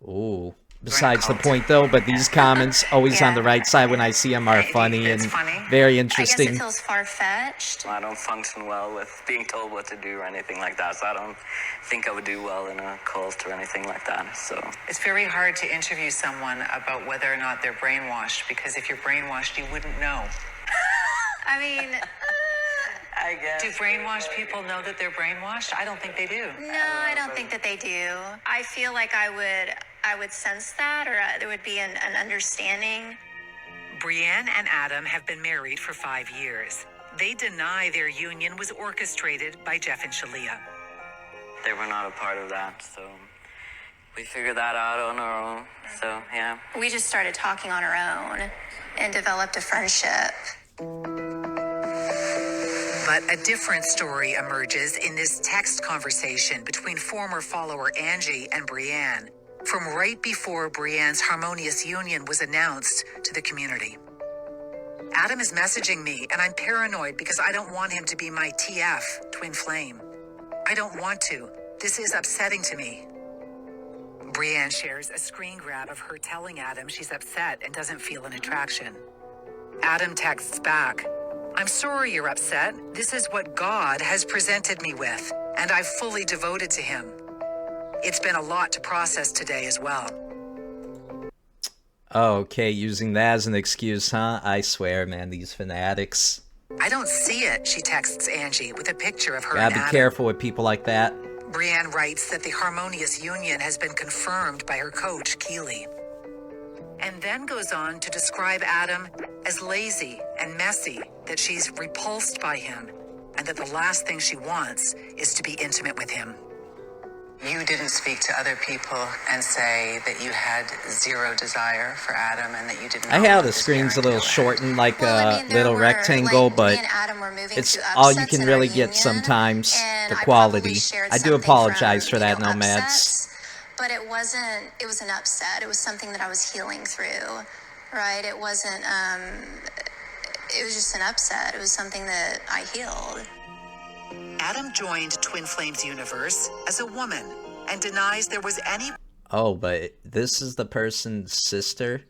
Ooh. Besides the point, though, but these comments, always on the right side when I see them, are funny and very interesting. I guess it feels far-fetched. I don't function well with being told what to do or anything like that, so I don't think I would do well in a cult or anything like that. So it's very hard to interview someone about whether or not they're brainwashed, because if you're brainwashed, you wouldn't know. I mean, I guess. Do brainwashed people know that they're brainwashed? I don't think they do. No, I don't think that they do. I feel like I would sense that, or there would be an understanding. Brienne and Adam have been married for 5 years. They deny their union was orchestrated by Jeff and Shalia. They were not a part of that, so we figured that out on our own. So, yeah. We just started talking on our own and developed a friendship. But a different story emerges in this text conversation between former follower Angie and Brienne, from right before Brienne's harmonious union was announced to the community. Adam is messaging me, and I'm paranoid because I don't want him to be my TF, twin flame. I don't want to. This is upsetting to me. Brienne shares a screen grab of her telling Adam she's upset and doesn't feel an attraction. Adam texts back, "I'm sorry you're upset. This is what God has presented me with, and I've fully devoted to him. It's been a lot to process today as well." Okay, using that as an excuse, huh? I swear, man, these fanatics. "I don't see it," she texts Angie with a picture of her Gotta and be Adam. careful with people like that. Brienne writes that the harmonious union has been confirmed by her coach, Keely. And then goes on to describe Adam as lazy and messy, that she's repulsed by him, and that the last thing she wants is to be intimate with him. You didn't speak to other people and say that you had zero desire for Adam and that you didn't. I have the screens a little shortened, like a little rectangle, but it's all you can really get sometimes, the quality. I do apologize for that, Nomads. But it was an upset. It was something that I was healing through, right? It wasn't, it was just an upset. It was something that I healed. Adam joined Twin Flames universe as a woman and denies there was any... Oh, but this is the person's sister?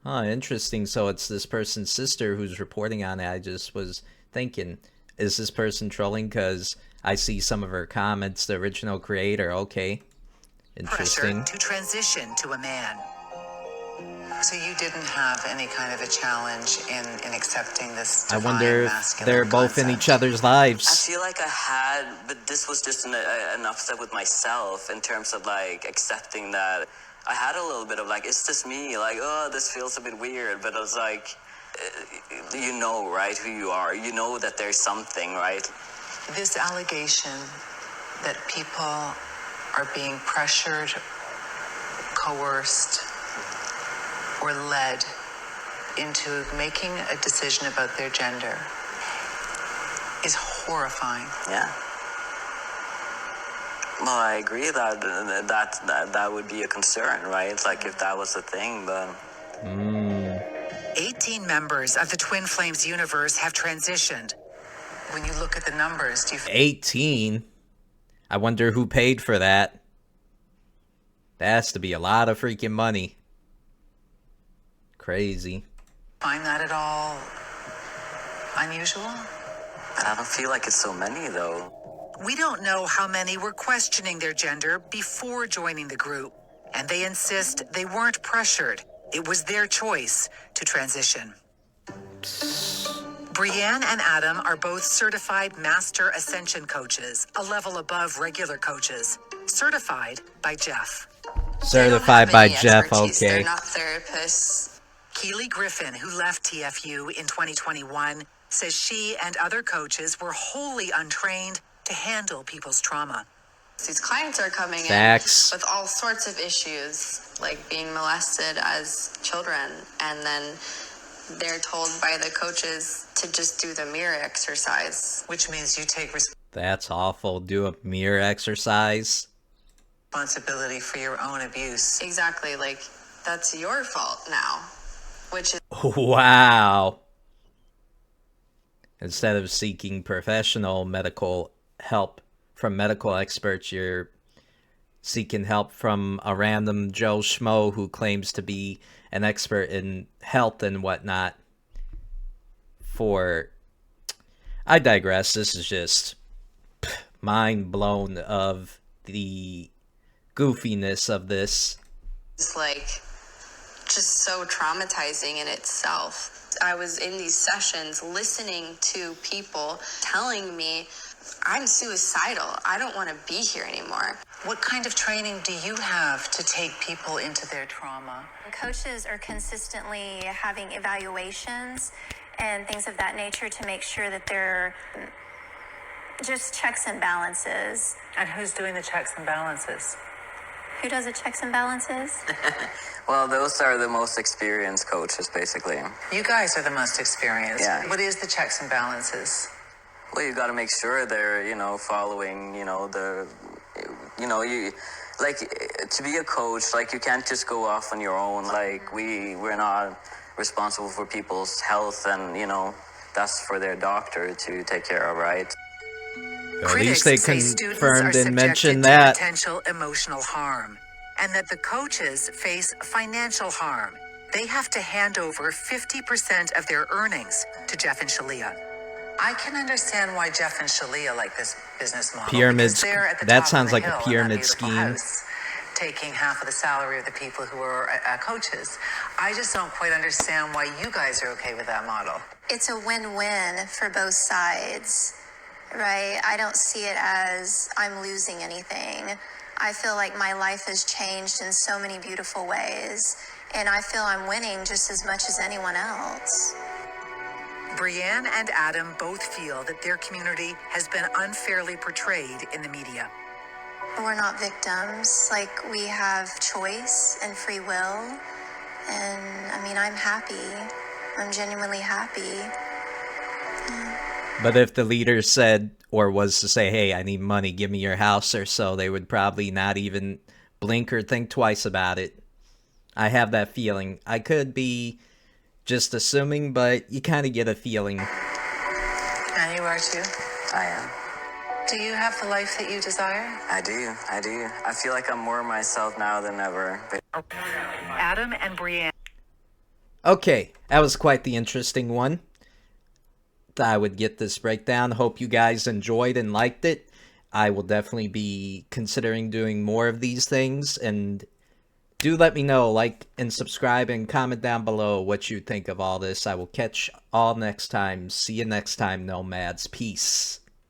Huh, interesting. So it's this person's sister who's reporting on it. I just was thinking, is this person trolling? Because I see some of her comments, the original creator. Okay, interesting. Pressure to transition to a man. So you didn't have any kind of a challenge in accepting this I divine wonder if masculine they're both in each other's lives. I feel like I had, but this was just an upset with myself in terms of like accepting that I had a little bit of like, it's just me, like, oh, this feels a bit weird, but I was like, you know, right, who you are. You know that there's something, right? This allegation that people are being pressured, coerced, or led into making a decision about their gender is horrifying. Yeah. Well, I agree that would be a concern, right? It's like if that was a thing, but... 18 members of the Twin Flames universe have transitioned. When you look at the numbers, do you... 18? I wonder who paid for that. That has to be a lot of freaking money. Crazy. Find that at all unusual? I don't feel like it's so many, though. We don't know how many were questioning their gender before joining the group, and they insist they weren't pressured. It was their choice to transition. Brienne and Adam are both certified Master Ascension coaches, a level above regular coaches, certified by Jeff. Certified by Jeff, okay. They're not therapists. Keely Griffin, who left TFU in 2021, says she and other coaches were wholly untrained to handle people's trauma. These clients are coming Facts. in with all sorts of issues, like being molested as children, and then they're told by the coaches to just do the mirror exercise. Which means you take responsibility. That's awful. Do a mirror exercise. Responsibility for your own abuse. Exactly, like, that's your fault now, which is... Wow. Instead of seeking professional medical help from medical experts, you're seeking help from a random Joe Schmo who claims to be an expert in health and whatnot. I digress. This is just mind blown of the goofiness of this. It's like just so traumatizing in itself. I was in these sessions listening to people telling me, I'm suicidal. I don't want to be here anymore. What kind of training do you have to take people into their trauma? Coaches are consistently having evaluations and things of that nature to make sure that they're just checks and balances. And who's doing the checks and balances? Who does the checks and balances? Well, those are the most experienced coaches, basically. You guys are the most experienced. Yeah. What is the checks and balances? Well, you got to make sure they're, following, you like, to be a coach, like, you can't just go off on your own. Like, we're not responsible for people's health, and, that's for their doctor to take care of, right? At least they confirmed and mentioned to that. Potential emotional harm, and that the coaches face financial harm. They have to hand over 50% of their earnings to Jeff and Shalia. I can understand why Jeff and Shalia like this business model. Pyramids. They're at the That top sounds of the like a hill in pyramid that beautiful scheme. House, taking half of the salary of the people who are coaches. I just don't quite understand why you guys are okay with that model. It's a win-win for both sides, right? I don't see it as I'm losing anything. I feel like my life has changed in so many beautiful ways, and I feel I'm winning just as much as anyone else. Brianne and Adam both feel that their community has been unfairly portrayed in the media. We're not victims. Like, we have choice and free will. And, I mean, I'm happy. I'm genuinely happy. But if the leader said, or was to say, hey, I need money, give me your house or so, they would probably not even blink or think twice about it. I have that feeling. I could be just assuming, but you kind of get a feeling. And you are too? I am. Do you have the life that you desire? I do. I feel like I'm more myself now than ever. Adam and Brianne. Okay, that was quite the interesting one. Thought I would get this breakdown. Hope you guys enjoyed and liked it. I will definitely be considering doing more of these things, and do let me know, like and subscribe and comment down below what you think of all this. I will catch all next time. See you next time, Nomads. Peace.